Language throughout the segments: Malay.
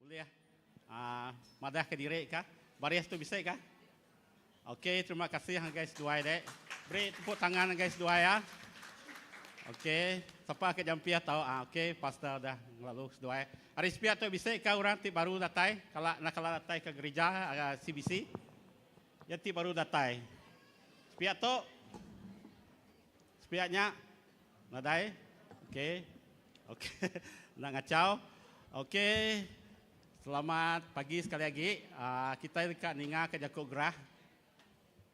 Boleh ya? Madah ke diri kah? Baris tu bisa kah? Okey, terima kasih guys dua dek. Beri tepuk tangan guys dua ya. Okey, siapa ke jampiah tahu? Okey, pastor dah lalu dua. Hari sepiat tu bisa kah orang ti baru datai? Kalau datai ke gereja CBC, ya ti baru datai. Sepiat tu, sepiatnya, nadai. Okey, okey, nak ngacau. Okey, selamat pagi sekali lagi. Kita dekat Ninga ke Jakok Gerah.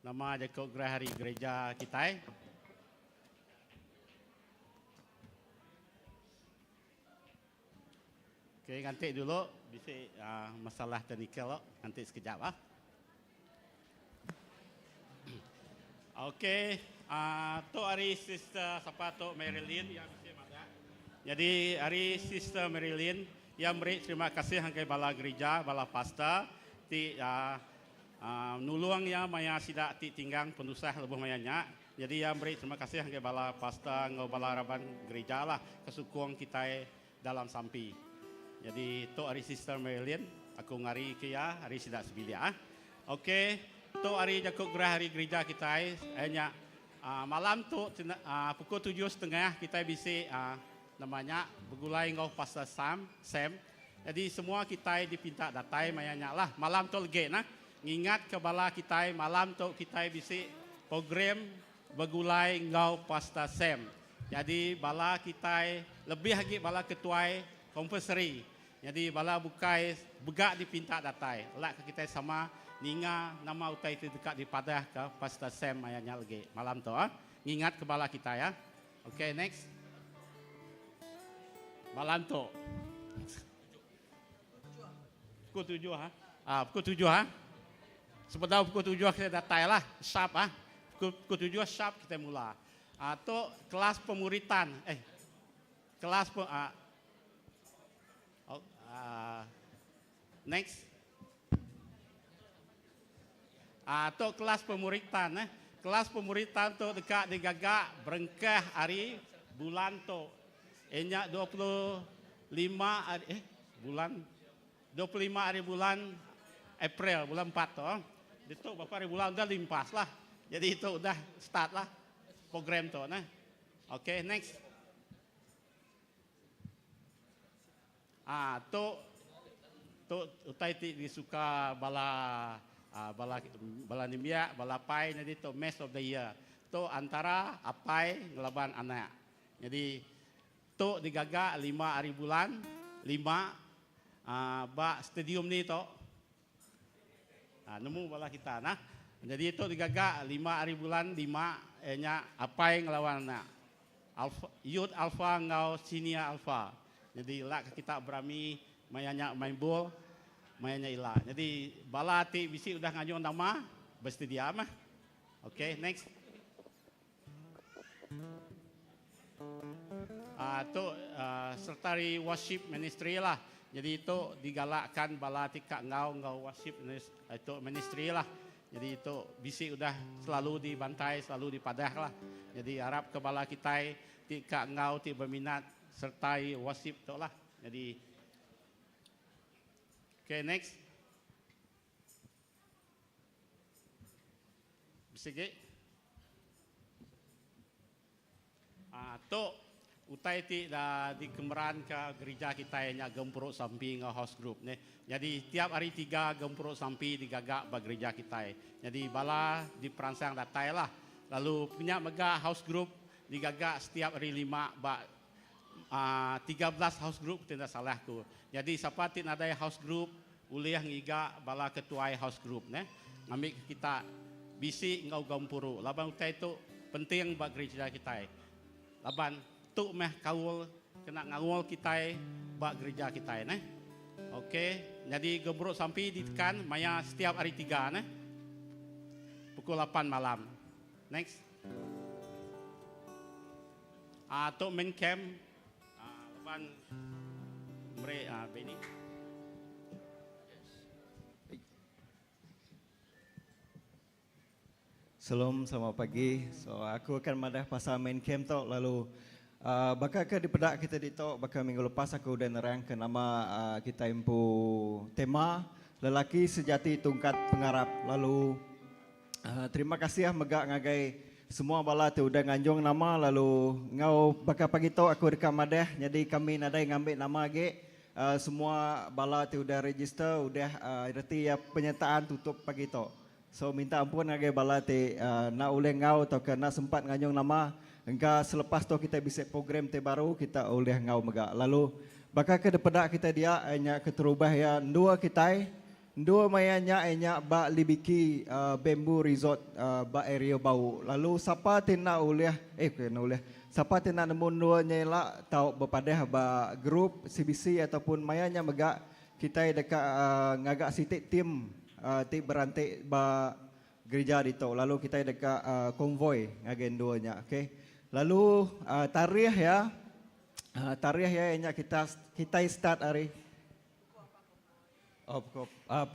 Nama Jakok Gerah hari gereja kita. Okey, nanti dulu bisa masalah teknikal nanti sekejap Okey, tu hari sister siapa tu Marilyn yang bisa ada. Jadi hari sister Marilyn yang beri terima kasih hanggai bala gereja, bala pastor ti nuluang ya maya sidak ti tinggang pendusah lebih mayanya. Jadi yang beri terima kasih hanggai bala pastor ngau bala raban gereja lah kesukuang kita dalam sampi. Jadi tu hari sister Marilyn, aku ngari ke ya hari sidak sebilia. Okey, tu hari Jakok Gerah hari gereja kita hanya malam tu pukul 7:30 kita bisa namanya bergulai ngau pastor Sam. Jadi semua kita dipinta datai mayanya lah malam tu lagi nah. Ingat ke bala kita malam tu kita bisa program bergulai ngau pastor Sam. Jadi bala kita lebih lagi bala ketua compulsory. Jadi bala bukai begak dipinta datai. Lak kita sama ninga nama utai itu dekat di padah ke pastor Sam mayanya lagi malam tu Ingat ke bala kita ya. Okay, next. Malam tu. Pukul 7 pukul 7 Sebentar pukul 7 kita datai lah. Sharp Pukul 7 sharp kita mula. Tu kelas pemuritan. Kelas next. Tu kelas pemuritan. Kelas pemuritan tu dekat di Gagak berengkah hari bulan tu. Enyak 25 hari bulan 25 hari bulan April bulan 4 tu. Itu berapa hari bulan udah limpas lah. Jadi itu udah start lah program tu nah. Okay, next. Tu utai ti disuka bala nimia, bala pai jadi tu Mess of the Year. Tu antara apai ngelaban anak. Jadi tu digagak 5 hari bulan 5 ba stadium ni tu. Nemu bala kita nah. Jadi itu digagak 5 hari bulan 5 nya apai ngelawan anak. Youth Alpha ngau Senior Alpha. Jadi lak kita berami mayanya main bol, mayanya ila. Jadi bala ti bisi udah ngajuan nama, bersedia mah. Okay, next. Tu sertari worship ministry lah. Jadi itu digalakkan bala tika ngau worship itu ministry lah. Jadi itu bisi udah selalu dibantai, selalu dipadah lah. Jadi harap ke bala kita tika ngau ti berminat sertai worship tu lah. Jadi okay, next. Bisa ke? Tu utai ti dah dikemberan ke gereja kita yang gempuruk sampi ngau house group ni. Jadi tiap hari 3 gempuruk sampi digagak bagi gereja kita. Jadi bala diperansang datai lah. Lalu punya mega house group digagak setiap hari 5 bak 13 house group tidak salah ku. Jadi siapa tidak ada house group, uliah ngiga bala ketua house group ngambil kita bisi ngau gampuru. Laban utai itu penting bagi gereja kita. Laban tu meh kaul kena ngawul kita bagi gereja kita Okey, jadi gembruk sampai ditekan maya setiap hari 3 pukul 8 malam. Next. Tu main camp laban Beni. Shalom, selamat pagi. So aku akan madah pasal main camp tu lalu Bakal ke di pedak kita dito, bakal minggu lepas aku udah nerang ke nama kita impu tema lelaki sejati tungkat pengarap. Lalu terima kasih megak ngagai semua bala tu udah nganjong nama lalu ngau bakal pagi tu aku rekam adeh jadi kami nadai ngambil nama age semua bala tu udah register udah reti ya penyertaan tutup pagi tu. So minta ampun ngagai bala te nak oleh ngau atau ke nak sempat nganjong nama. Engkau selepas tu kita bisa program te baru kita oleh ngau megak. Lalu bakal ke depedak kita dia hanya keterubah ya dua kita dua mayanya enya ba libiki bamboo resort ba area bau. Lalu siapa tina oleh kena oleh siapa tina nemu dua nyela tau bepadah ba grup CBC ataupun mayanya megak kita dekat ngagak sitik tim tim berantai ba gereja dito. Lalu kita dekat konvoy ngagen duanya. Okay. Lalu tarikh ya enya kita start hari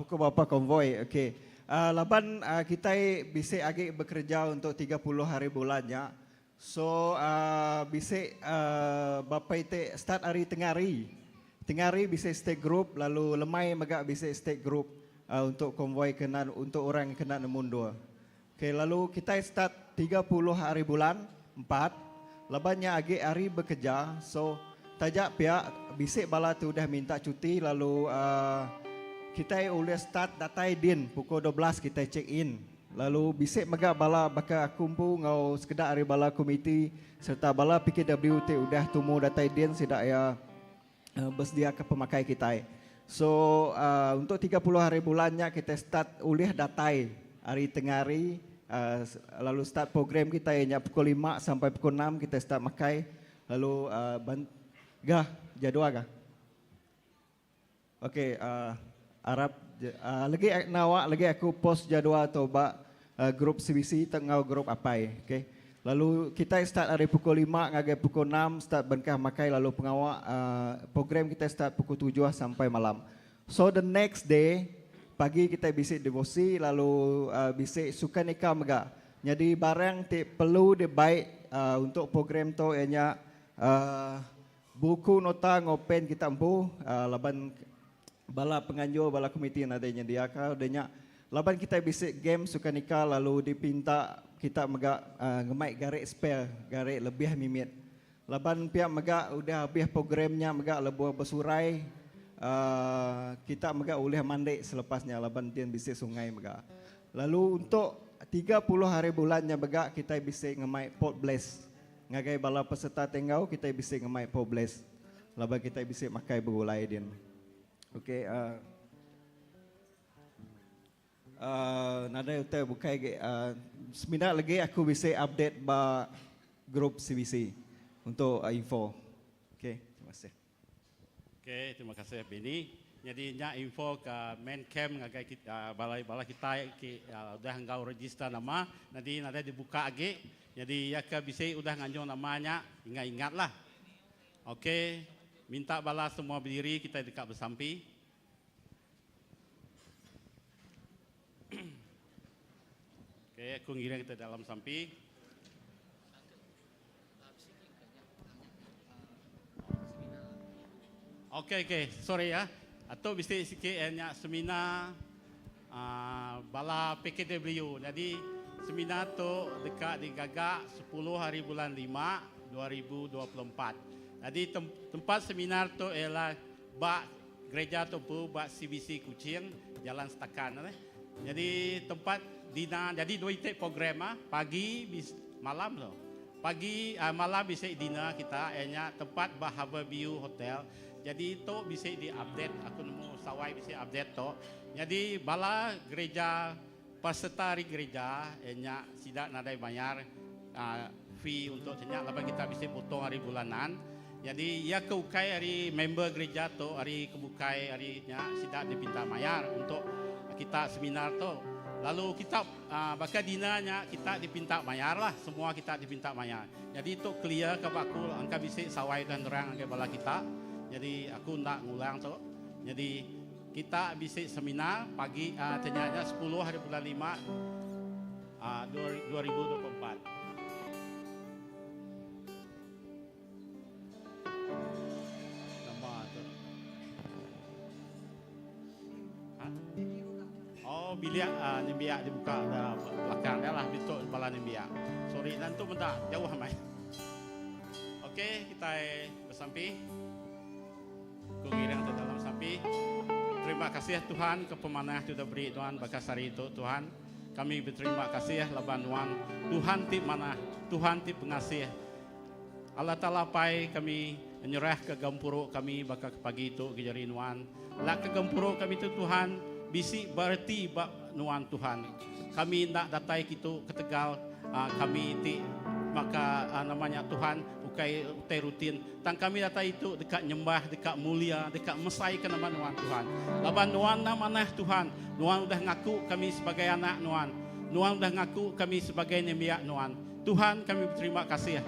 pukul berapa konvoy. Okey. Laban kita bisa agi bekerja untuk 30 hari bulannya. So bisa bapa itu start hari tengari. Tengari bisa stay group lalu lemai megak bisa stay group untuk konvoy kena untuk orang yang kena mundur. Okey, lalu kita start 30 hari bulan 4 labannya agi hari bekerja. So tajak pihak bisik bala tu dah minta cuti lalu kita boleh start datai din pukul 12 kita check in. Lalu bisik megak bala bakal kumpul ngau sekedar hari bala komiti serta bala PKWT udah tumu datai din sidak ya bersedia ke pemakai kita. So untuk 30 hari bulannya kita start oleh datai hari tengari. Lalu start program kita yang pukul 5 sampai pukul 6 kita start makai. Lalu jadual gah? Okey, Arab lagi nawak lagi aku post jadual atau grup CBC tengau grup apai. Okey. Lalu kita start hari pukul 5 ngagai pukul 6 start berkah makai lalu pengawak program kita start pukul 7 sampai malam. So the next day pagi kita bisa devosi lalu bisa suka nikah megak. Jadi barang te perlu de baik untuk program tu ianya buku nota ngopen kita empu laban bala penganjur bala komiti yang adanya dia ka adanya laban kita bisa game suka nikah lalu dipinta kita megak ngemai garik spare garik lebih mimit. Laban pihak megak udah habis programnya megak lebuh bersurai. Kita megak oleh mandek selepasnya laban tian bisa sungai megak. Lalu untuk 30 hari bulannya megak kita bisa ngemai Port Bless. Ngagai bala peserta tenggau kita bisa ngemai Port Bless. Laban kita bisa makai berulai din. Okey, nada utai bukai seminat lagi aku bisa update ba grup CBC untuk info. Okey, terima kasih. Okey, terima kasih Beni. Jadi nya info ke main camp ngagai kita balai-balai kita udah engkau register nama, nanti ada dibuka lagi. Jadi ya ke bisa udah nganjong namanya, ingat-ingatlah. Okey, minta bala semua berdiri kita dekat bersampi. Okey, aku ngira kita dalam sampi. Okey, sorry ya. Atau bisa sikit seminar bala PKW. Jadi seminar tu dekat digagak 10 hari bulan 5 2024. Jadi tempat seminar tu ialah bak gereja tu bak CBC Kuching Jalan Setakan. Jadi tempat dina jadi dua titik program pagi malam tu. Pagi malam bisa dina kita tempat bah Harbourview Hotel. Jadi itu bisa diupdate, aku nemu sawai bisa update tu. Jadi bala gereja peserta hari gereja sidak nadai bayar fee untuk senyak lepas kita bisa potong hari bulanan. Jadi ya keukai hari member gereja tu hari kebukai harinya sidak dipinta bayar untuk kita seminar tu. Lalu kita bakal dinanya kita dipinta bayar lah, semua kita dipinta bayar. Jadi itu clear ke aku angka bisa sawai dan terang ke bala kita. Jadi aku nak ngulang tu. Jadi kita bisa seminar pagi ternyata 10 hari bulan 5 2024. Oh, bilik nimbiak dibuka belakang dah lah bitok kepala nimbiak. Sorry, nanti mendak jauh mai. Okey, kita bersampi. Kugirang dalam sampi. Terima kasih Tuhan kepemanah sudah beri Tuhan bakas hari itu Tuhan. Kami berterima kasih laban Tuhan ti mana, Tuhan ti pengasih. Allah Ta'ala pai kami menyerah ke gampuru kami bakal pagi itu kejari nuan. Lah ke gampuru kami itu Tuhan bisi berarti bak nuan Tuhan. Kami nak datai kitu ke Tegal kami ti maka namanya Tuhan ukai rutin. Tang kami datai itu dekat nyembah, dekat mulia, dekat mesai ke nama nuan Tuhan. Laban nuan nama Tuhan. Nuan udah ngaku kami sebagai anak nuan. Nuan udah ngaku kami sebagai nemiak nuan. Tuhan kami berterima kasih.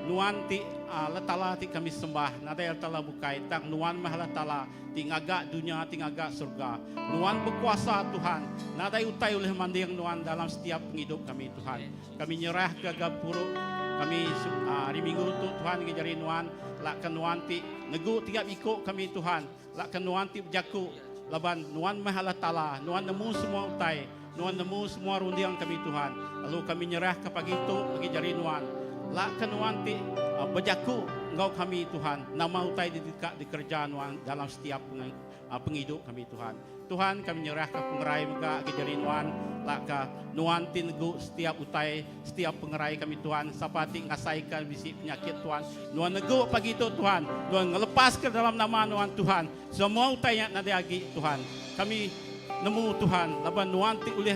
Nuan ti letala ti kami sembah. Nada letala bukai tang nuan mah letala ti ngagak dunia ti ngagak surga. Nuan berkuasa Tuhan. Nada utai oleh manding nuan dalam setiap hidup kami Tuhan. Kami nyerah ke gapuru. Kami hari Minggu tu Tuhan ngejari nuan lak nuan ti negu tiap ikut kami Tuhan. Lak nuan ti berjaku laban nuan mah letala. Nuan nemu semua utai. Nuan nemu semua rundiang kami Tuhan. Lalu kami nyerah ke pagi itu ngejari nuan. Lak nuan ti berjaku engkau kami Tuhan. Nama utai di kerjaan nuan dalam setiap penghidup kami Tuhan. Tuhan kami nyerah ke pengerai muka kejari nuan. Lak nuan ti negu setiap utai, setiap pengerai kami Tuhan. Sapati ngasaikan bisi penyakit Tuhan. Nuan negu pagi itu Tuhan. Nuan ngelepas ke dalam nama nuan Tuhan. Semua utai yang nanti lagi Tuhan. Kami nemu Tuhan. Laban nuan ti ulih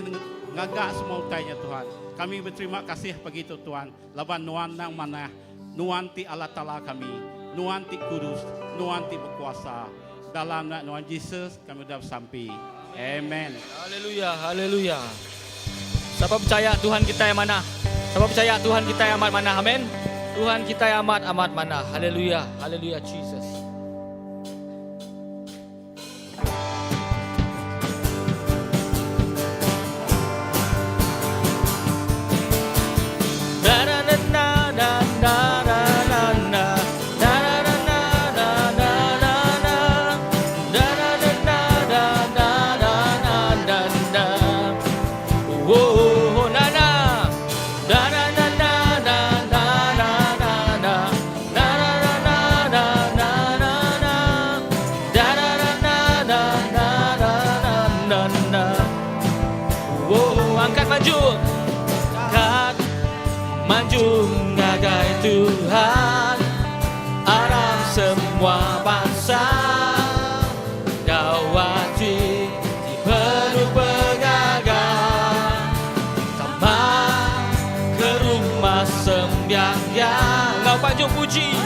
ngagak semua utainya Tuhan. Kami berterima kasih pagi itu Tuhan. Laban nuan nang mana. Nuan ti Allah Ta'ala kami. Nuan ti kudus. Nuan ti berkuasa. Dalam nama Nuan Yesus kami sudah sampai. Amen. Haleluya, haleluya. Siapa percaya Tuhan kita yang mana? Siapa percaya Tuhan kita yang amat mana? Amin. Tuhan kita yang amat mana? Haleluya, haleluya Jesus. Maju ngagai Tuhan, aram semua bangsa, dawati penuh pengagal, sama ke rumah sembahyang, ngau panjung puji,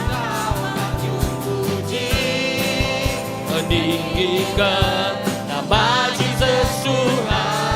meninggikan nama Yesus Tuhan.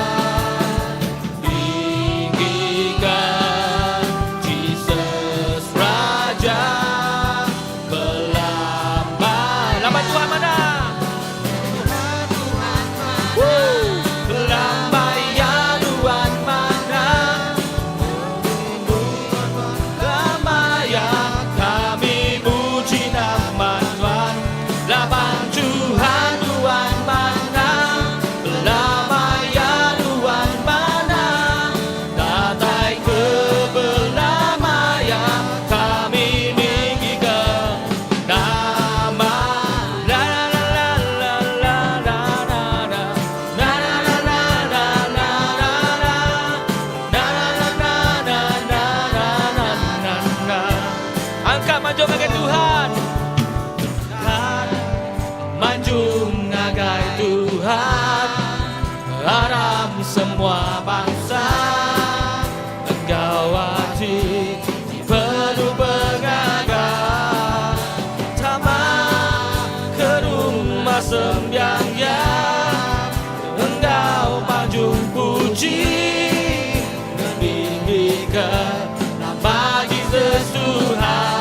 Semua bangsa Engkau wajib penuh pengagal, tamat ke rumah sembahyang, Engkau panjung puji, meninggikan nama Yesus Tuhan.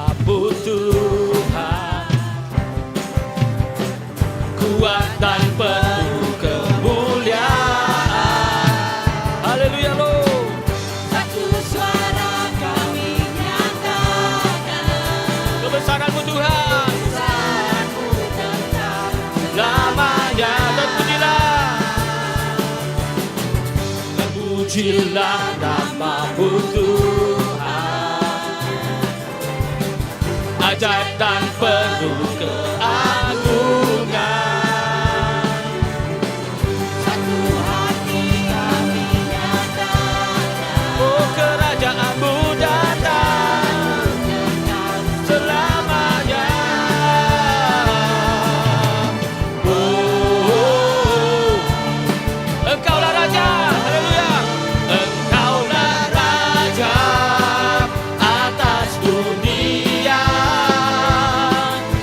namamu Tuhan, kuat dan penuh kemuliaan. Haleluya lo. Satu suara kami nyatakan, Kebesaran-Mu Tuhan, kebesaran-Mu tetap lamanya. Terpujilah namamu Tuhan, ajaib dan penuh keagungan. satu hati kami nyatakan, Oh, kerajaan-Mu datang selamanya. Oh, Engkaulah Raja, haleluya. Engkaulah Raja atas dunia,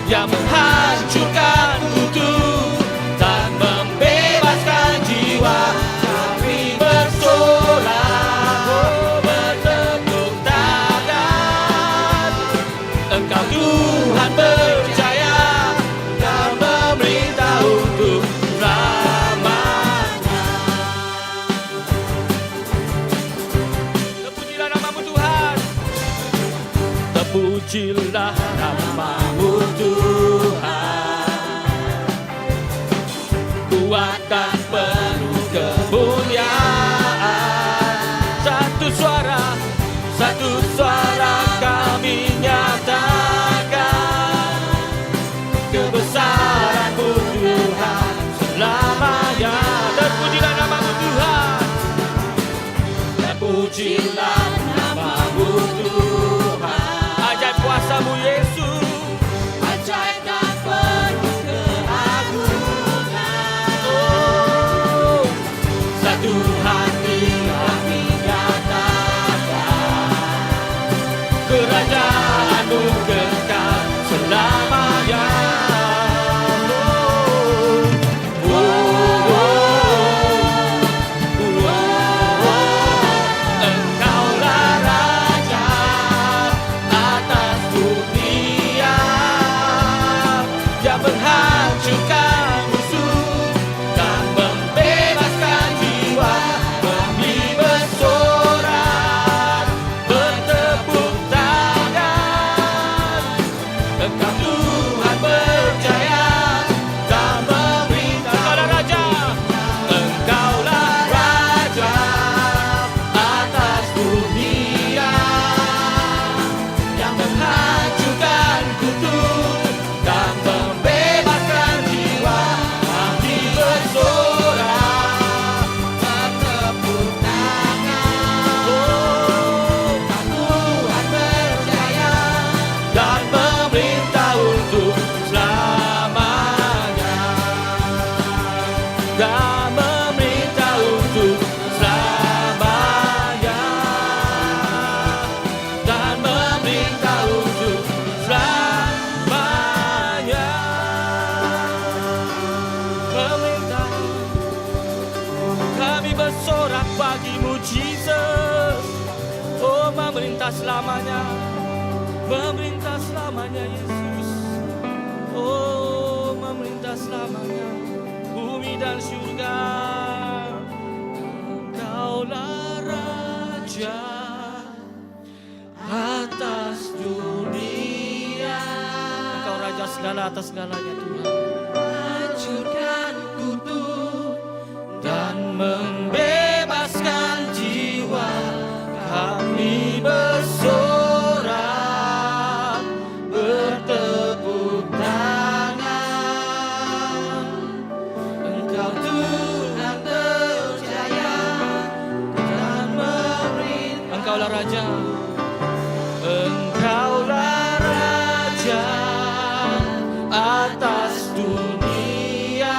yang menghancurkan kutuk dan membebaskan jiwa. Kami bersorak, oh, bertepuk tangan. Engkau Tuhan berjaya dan memerintah untuk selamanya. Terpujilah namamu Tuhan, terpujilah namamu Tuhan, kuat dan penuh kemuliaan. Satu suara kami nyatakan, kebesaran-Mu Tuhan selamanya. Terpujilah namamu Tuhan, terpujilah namamu Tuhan. Ajaib kuasa-Mu Yesus, ajaib dan penuh keagungan. oh, satu hati kami nyatakan, kerajaan-Mu kekal selamanya. Oh, oh, oh, oh. Engkaulah Raja atas dunia, yang menghancurkan musuh dan membebaskan jiwa. Kami bersorak, bertepuk tangan. Engkau Tuhan berjaya dan memerintah. Engkaulah Raja, Engkaulah Raja atas dunia, yang menghancurkan kutuk dan membebaskan jiwa. Kami bersorak, Bertepuk tangan, oh, Tuhan berjaya dan memerintah untuk selamanya. Dan memerintah untuk selamanya. Dan memerintah untuk selamanya. Memerintah, kami bersorak bagi-Mu Jesus. Oh, memerintah selamanya. Memerintah selamanya Yesus. Oh, memerintah selamanya. Bumi dan surga, Engkaulah Raja atas dunia. Engkau Raja segala atas segalanya Tuhan. hancurkan kutuk Dan membebaskan jiwa. Kami bersorak, bertepuk tangan. Engkau Tuhan berjaya dan memerintah. Engkaulah Raja, Engkaulah Raja atas dunia,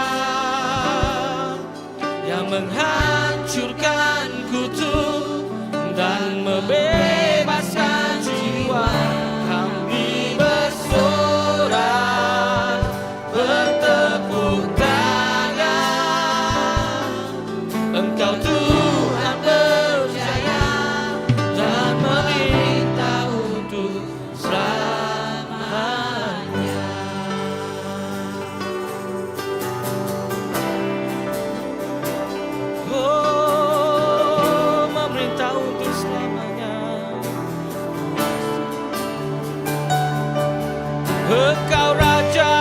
Engkau Raja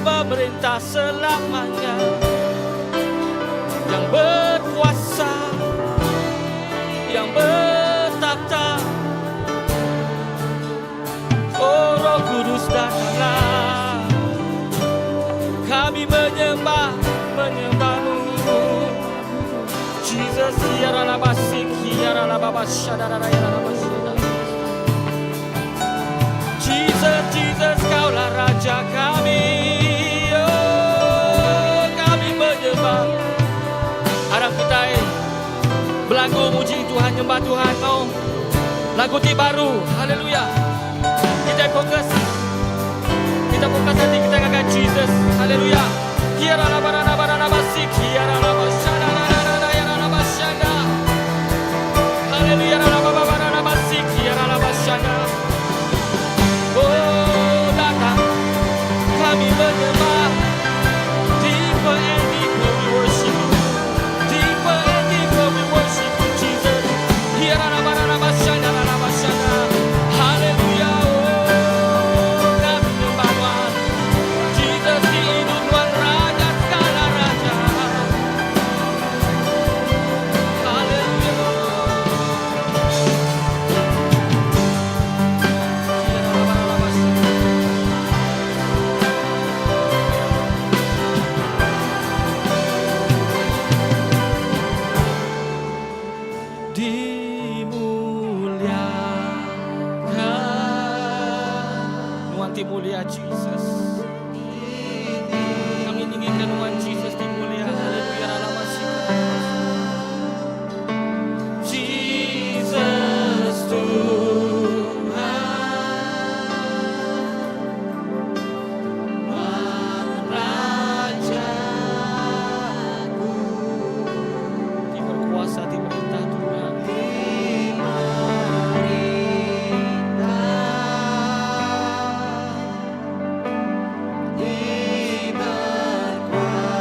memerintah selamanya, yang berkuasa, yang bertata. Oh Roh Kudus datanglah, kami menyembah-Mu. Jesus, hiara la basik, hiara la babashada, hiara la basida. Jesus, Jesus, Kaulah Raja kami. Oh, kami menyembah. Harap kita berlagu muji Tuhan, nyembah Tuhan. Oh, lagu ti baru, haleluya. Kita fokus hati kita akan Jesus, haleluya. Hiara la barana basik, hiara la basada, hiara la basada. Haleluya, la barana basik, hiara la basada. Oh, datang kami menyembah. Deeper and deeper we worship you. Deeper and deeper we worship you, Jesus. Hiara la barana basada, la basada. Haleluya, oh, kami menyembah Tuhan. Jesus hidup Tuhan, Raja segala raja. Haleluya. Hiara la barana basada. Dimuliakan Nuanti mulia Jesus. Kami inginkan Nuan Jesus dimulia. Haleluya, Jesus Tuhan, Rajaku, Dia berkuasa, Dia perintah Tuhan. Di berkuasa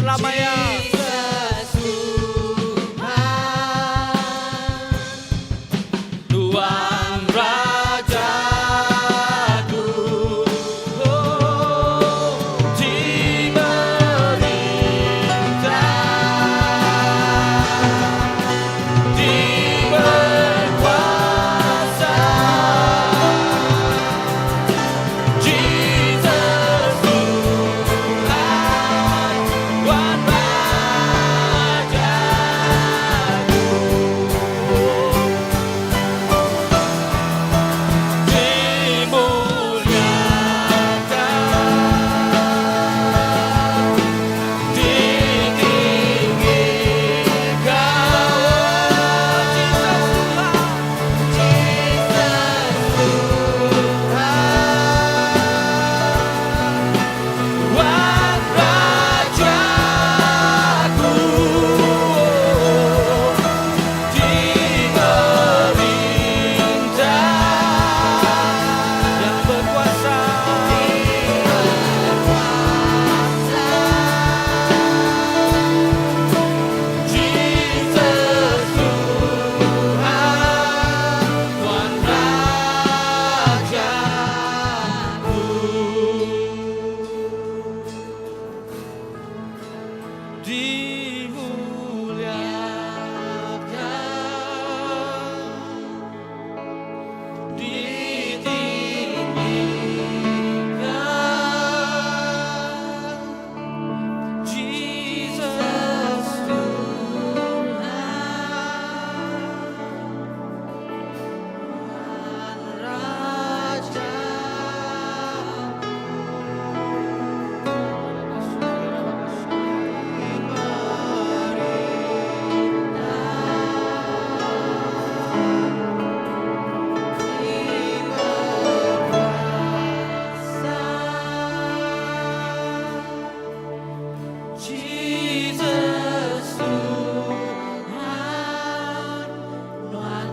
selamanya. Tuhan Rajaku, oh, berkuasa, Jesus Tuhan, Tuhan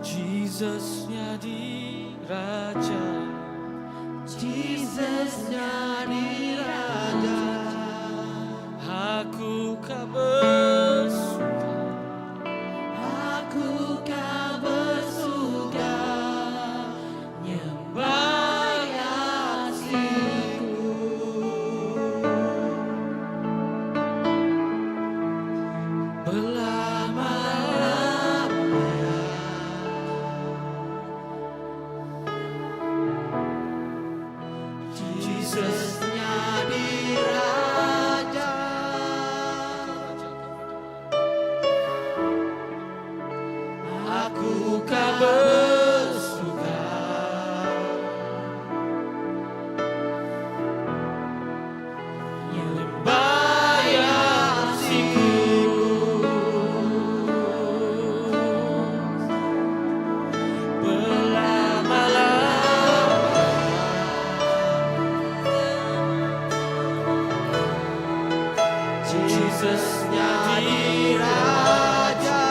Jesus jadi Raja, Jesus jadi Raja. aku kau bersuka, Aku kau bersuka nyembah kasih-Ku. Berlama-lamanya Jesus jadi Raja. Aku kau bersuka nyembah kasih-Ku. Jesus jadi Raja.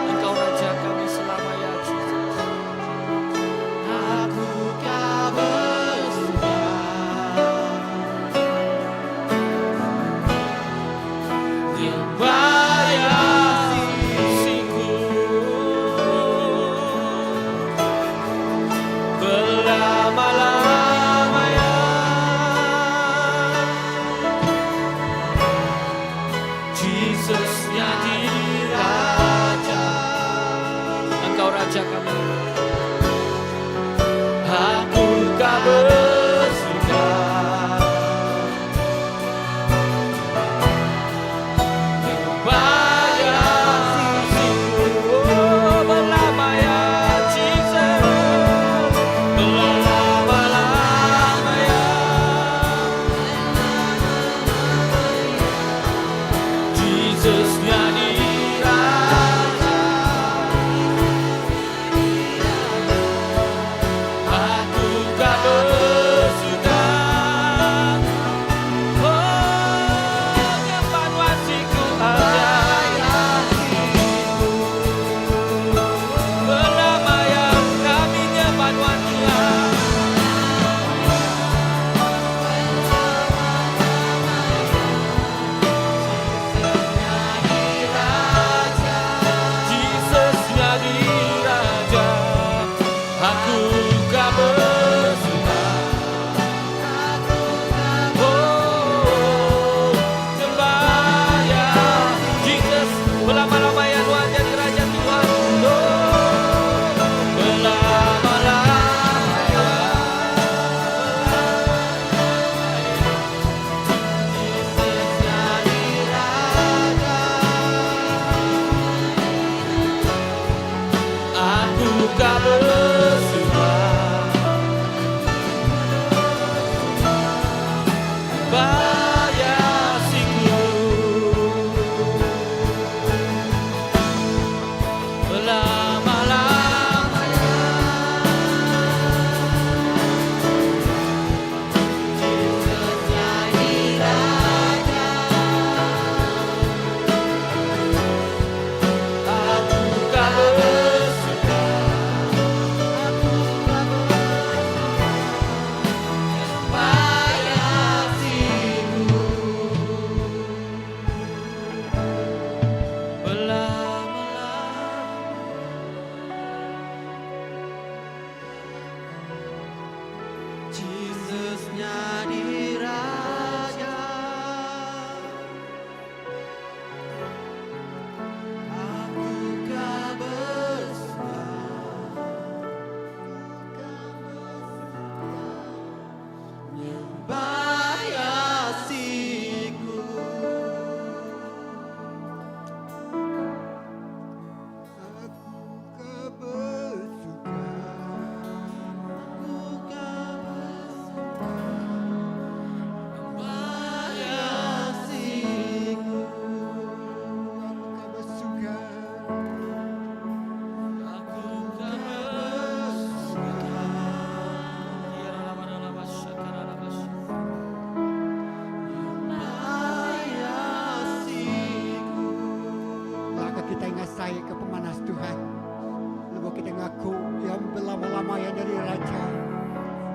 Engkau Raja kami selamanya Jesus. Aku kau bersuka nyembah kasih-Ku. Berlama-lamanya Jesus jadi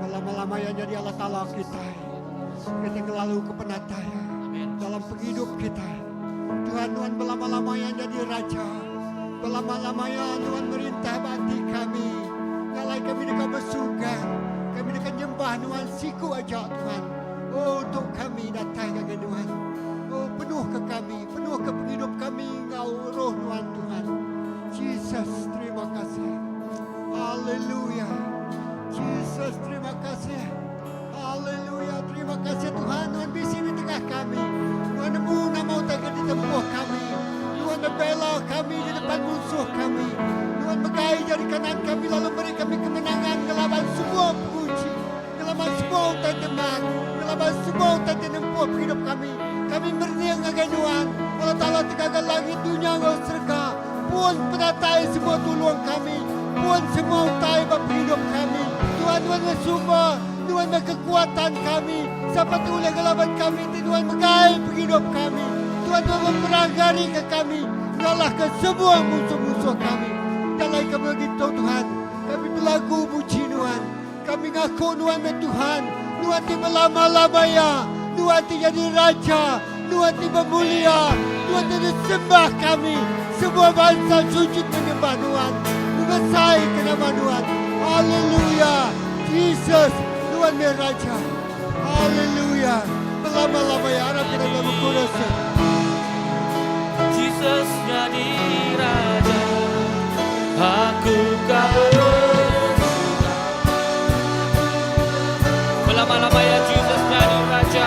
Selama-lamanya jadi Allah Ta'ala kita. Kita selalu kepenataya dalam penghidup kita. Tuhan, Tuhan belama-lamanya jadi Raja. Belama-lamanya Tuhan merintah hati kami. Ngalai kami dekat bersuka. Kami dekat nyembah Tuhan siku aja Tuhan. Oh, untuk kami datang ke Tuhan. Oh, penuh ke kami. Penuh ke penghidup kami. Engkau roh Tuhan Tuhan. Jesus, terima kasih. Haleluya. Jesus, terima kasih. Haleluya. Terima kasih Tuhan. Tuhan di sini tengah kami. Tuhan nemu nama utama di tempat kami. Tuhan membela kami di depan musuh kami. Tuhan megai jari kanan kami lalu beri kami kemenangan ngelawan semua puji. Ngelawan semua utai teman. Ngelawan semua utai tempuh hidup kami. Kami berniang akan Tuhan. Allah Ta'ala tegakkan langit dunia engkau serga. Puan penatai semua tuluang kami. Puan semua utai bapa hidup kami. Tuhan bersumber. Tuhan kekuatan kami. Siapa oleh gelaban kami. Tuhan megai hidup kami. Tuhan memperagari ke kami. Mengalahkan semua musuh-musuh kami. Dalam kami begitu Tuhan. Kami berlagu puji Tuhan. Kami ngaku Tuhan Tuhan. Tuhan tiba lama-lamanya. Tuhan jadi Raja. Tuhan tiba mulia. Tuhan jadi sembah kami. Semua bangsa sujud menyembah Tuhan. Mengesai ke nama Tuhan. Haleluya. Jesus. Tuhan dia Raja. Haleluya. Lama-lamanya harap kita dalam kurasa. Jesus jadi Raja, aku bersuka. Lama-lamanya Jesus jadi Raja.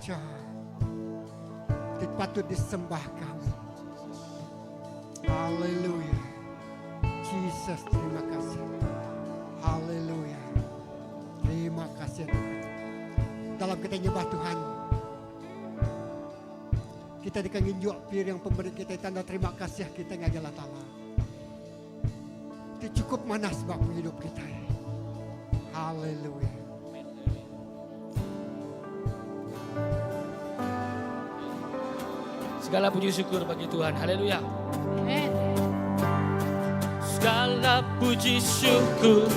Raja, patut disembah kami. Haleluya. Jesus, terima kasih. Haleluya. Terima kasih Tuhan. Dalam kita nyembah Tuhan, kita dikanginjuk pir yang pemberi kita tanda terima kasih kita ngajala ta'ala. Itu cukup mana sebab hidup kita. Haleluya. Segala puji syukur bagi Tuhan. Haleluya. Segala puji syukur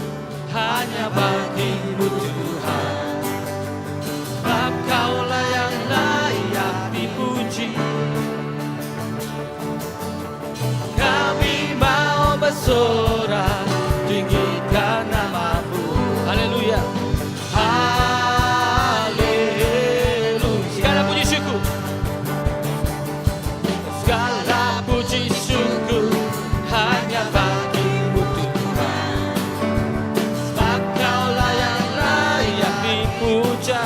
hanya bagi-Mu Tuhan. Sebab Kaulah yang layak dipuji. Kami mau bersorak tinggikan nama-Mu. Haleluya. Haleluya. Segala puji syukur. Segala puji syukur hanya bagi-Mu Tuhan. Sebab Kaulah yang layak dipuja.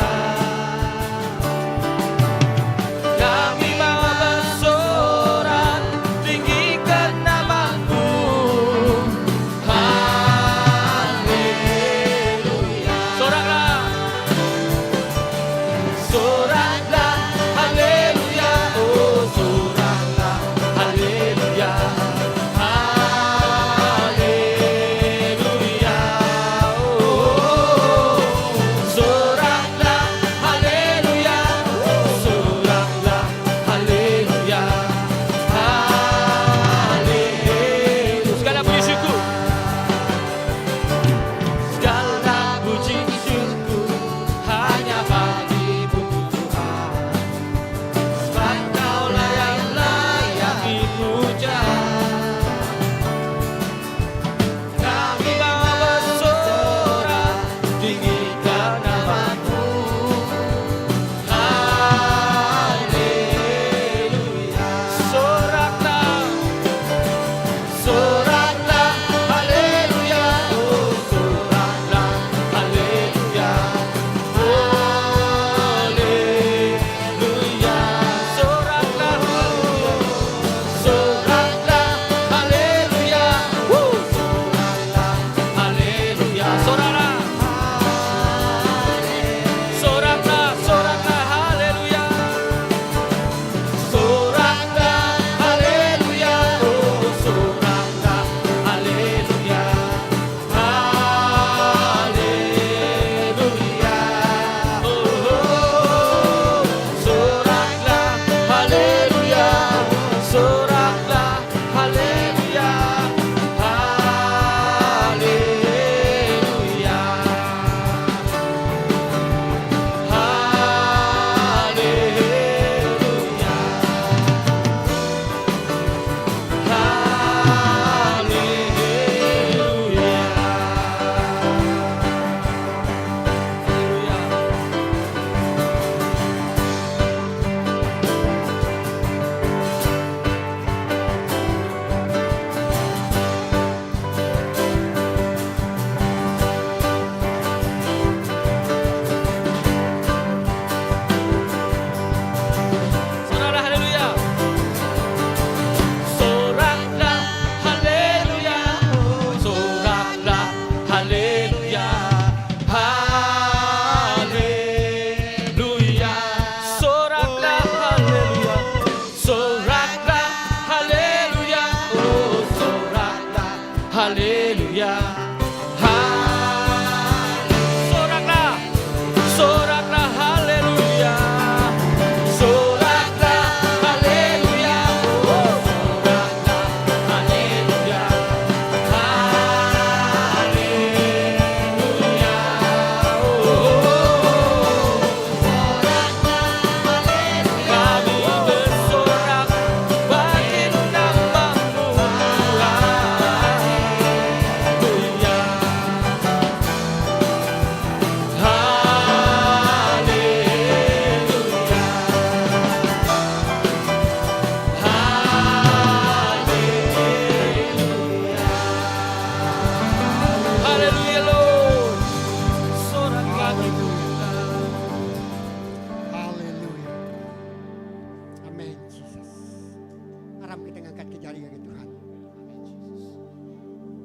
Aram kita ngangkat ke jari ya Tuhan.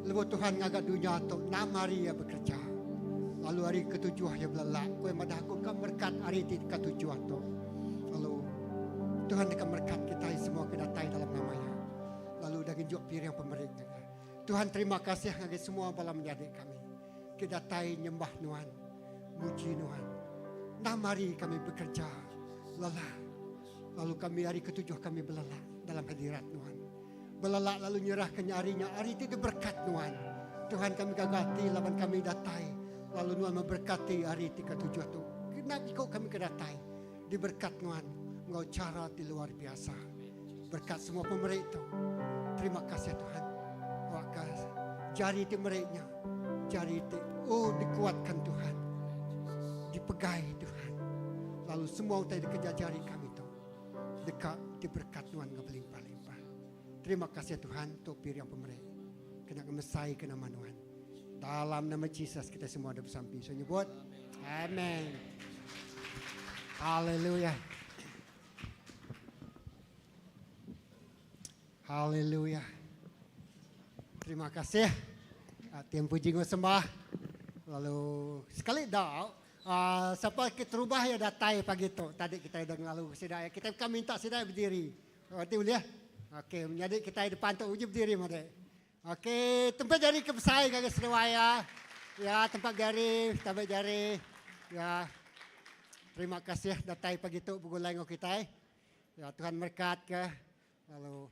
Lepas Tuhan ngagak dunia tu 6 hari ya bekerja. Lalu hari ketujuh ya belalak. Kau yang madah aku kan berkat hari ketujuh tu. Lalu Tuhan akan berkat kita semua kedatai dalam namanya. Lalu dengan jok pir yang pemerintah. Tuhan terima kasih bagi semua balam menjadi kami. Kedatai nyembah Tuhan, muji Tuhan. 6 hari kami bekerja lelah. Lalu kami hari ketujuh kami belalak dalam hadirat Tuhan. Belalak lalu nyerahkan harinya. Hari itu berkat Tuhan. Tuhan kami gagati lawan kami datai. Lalu Tuhan memberkati hari ketujuh itu. Kenapa kau kami kedatai? Diberkat Tuhan. Engkau cara di luar biasa. Berkat semua pemerintah itu. Terima kasih Tuhan. Wakil jari itu mereka. Jari itu. Oh dikuatkan Tuhan. Dipegai Tuhan. Lalu semua utai dikejar jari kami itu. Dekat diberkat Tuhan enggak berlimpah-limpah. Terima kasih Tuhan untuk pir yang pemerintah. Kena ngemesai ke nama Tuhan. Dalam nama Yesus kita semua ada bersampi. So nyebut. Amen. Haleluya. Haleluya. Terima kasih. Tiang puji sembah. Lalu sekali dah. Siapa kita terubah ya datai pagi tu. Tadi kita dah lalu sidai. Kita kan minta sidai berdiri. Berarti boleh? Okey, jadi kita di depan tu uji berdiri mari. Okey, tempat jari kebesai kagak sedawaya. Ya, tempat jari, tempat jari. Ya. Terima kasih datai pagi tu bugulai ngau kita. Ya, Tuhan berkat ke. Lalu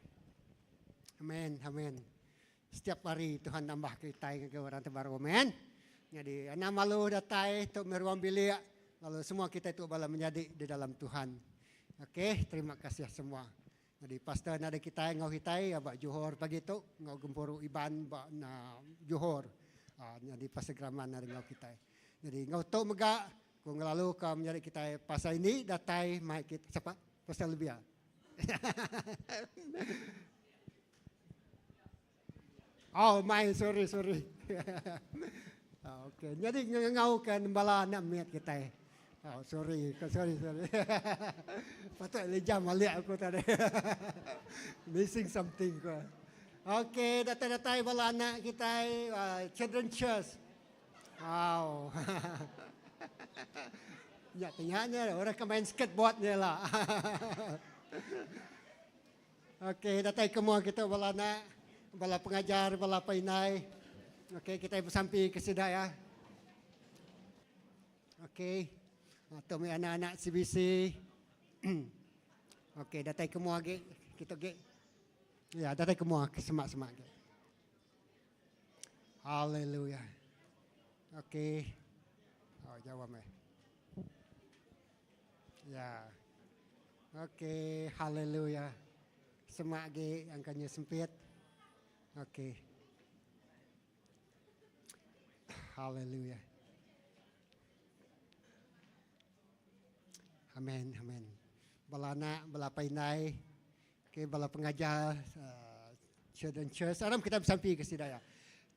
amin, amin. Setiap hari Tuhan tambah kita ke orang terbaru, amin. Jadi, anak malu datai untuk meruang bilik. Lalu semua kita itu bala menjadi di dalam Tuhan. Okey, terima kasih semua. Jadi pastor ada kita ngau kita abak Johor pagi tu ngau gempuru iban bak na Johor. Jadi pastor Graman ada ngau kita. Jadi ngau tu mega ku ngelalu ka menjadi kita pasal ini datai mai kita siapa? Pastor Lebia. Oh, my sorry. Okey, jadi ngau kan bala nak miat kita. Oh, sorry. Patut lejam balik aku tadi. Missing something ko. Okey, datai-datai bala anak kita children church. Wow. Ya, tengahnya orang kan main skateboard je lah. Okey, datai semua kita bala anak, bala pengajar, bala painai. Okey, kita bersampi ke sedaya. Okey. Atau anak-anak CBC. Okey, datai semua lagi. Kita lagi. Ya, datai semua semak-semak lagi. Haleluya. Okey. Oh, jawab mai. Ya. Okey, haleluya. Semak lagi angkanya sempit. Okey. Haleluya. Amin. Bala anak, bala painai, bala pengajar, children church. Aram kita bersampi ke sidaya.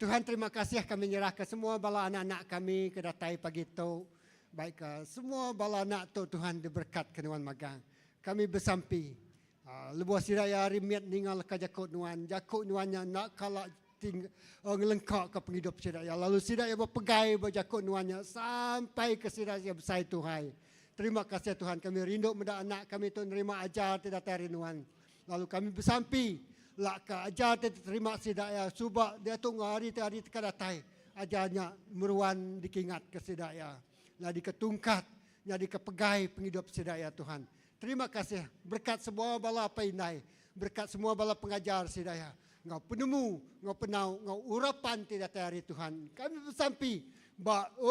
Tuhan terima kasih kami menyerahkan semua bala anak-anak kami ke datai pagi tu. Baik semua bala anak tu Tuhan diberkat ke Tuhan magang. Kami bersampi. Lebuh sidaya rimiat ningal ke jakut Tuhan. Jakut Tuhannya nak kalak ngelengkak ke penghidup sidaya. Lalu sidaya berpegai berjakut Tuhannya sampai ke sidaya besar Tuhan. Terima kasih Tuhan, kami rindu muda anak kami tu nerima ajar tidak terinuan. Lalu kami bersampi, lah ke ajar tidak terima sidaya. Subak dia tu hari kadatai ajarnya meruan dikingat ke sidaya. Lah diketungkat, jadi kepegai penghidup sidaya Tuhan. Terima kasih berkat semua bala painai, berkat semua bala pengajar sidaya. Ngau penemu, ngau penau, ngau urapan tidak teri Tuhan. Kami bersampi,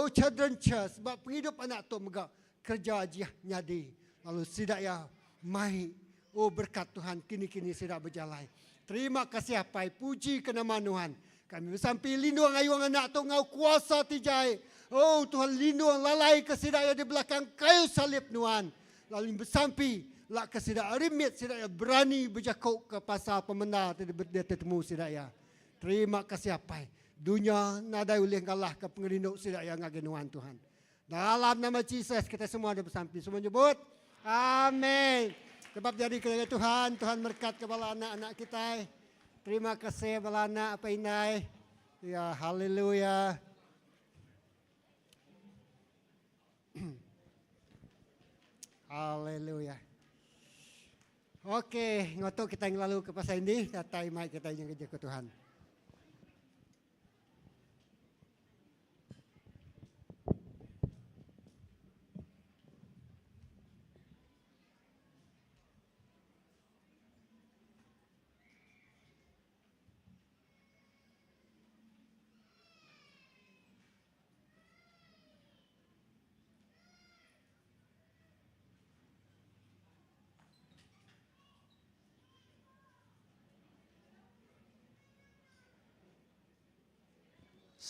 children church, penghidup anak tu megak. Kerja aja nyadi. Lalu sidaya mai. Oh berkat Tuhan kini-kini sidak berjalan. Terima kasih apai. Puji ke nama Tuhan. Kami bersampi lindung ayuang anak tu ngau kuasa tijai. Oh Tuhan lindung lalai ke sidaya di belakang kayu salib Tuhan. Lalu bersampi. Lak ke sidak rimit sidaya berani berjakuk ke pasal pemenang. Dia tertemu sidaya. Terima kasih apai. Dunia nadai ulih kalah ke pengerinduk sidaya ngagenuan Tuhan. Dalam nama Yesus kita semua ada bersampi. Semua nyebut. Amin. Sebab jadi kerja Tuhan, Tuhan berkat kepada anak-anak kita. Terima kasih kepada anak apa inai. Ya, haleluya. Haleluya. Oke, ngotok kita yang lalu ke pasal ini, datai mai kita yang kerja ke Tuhan.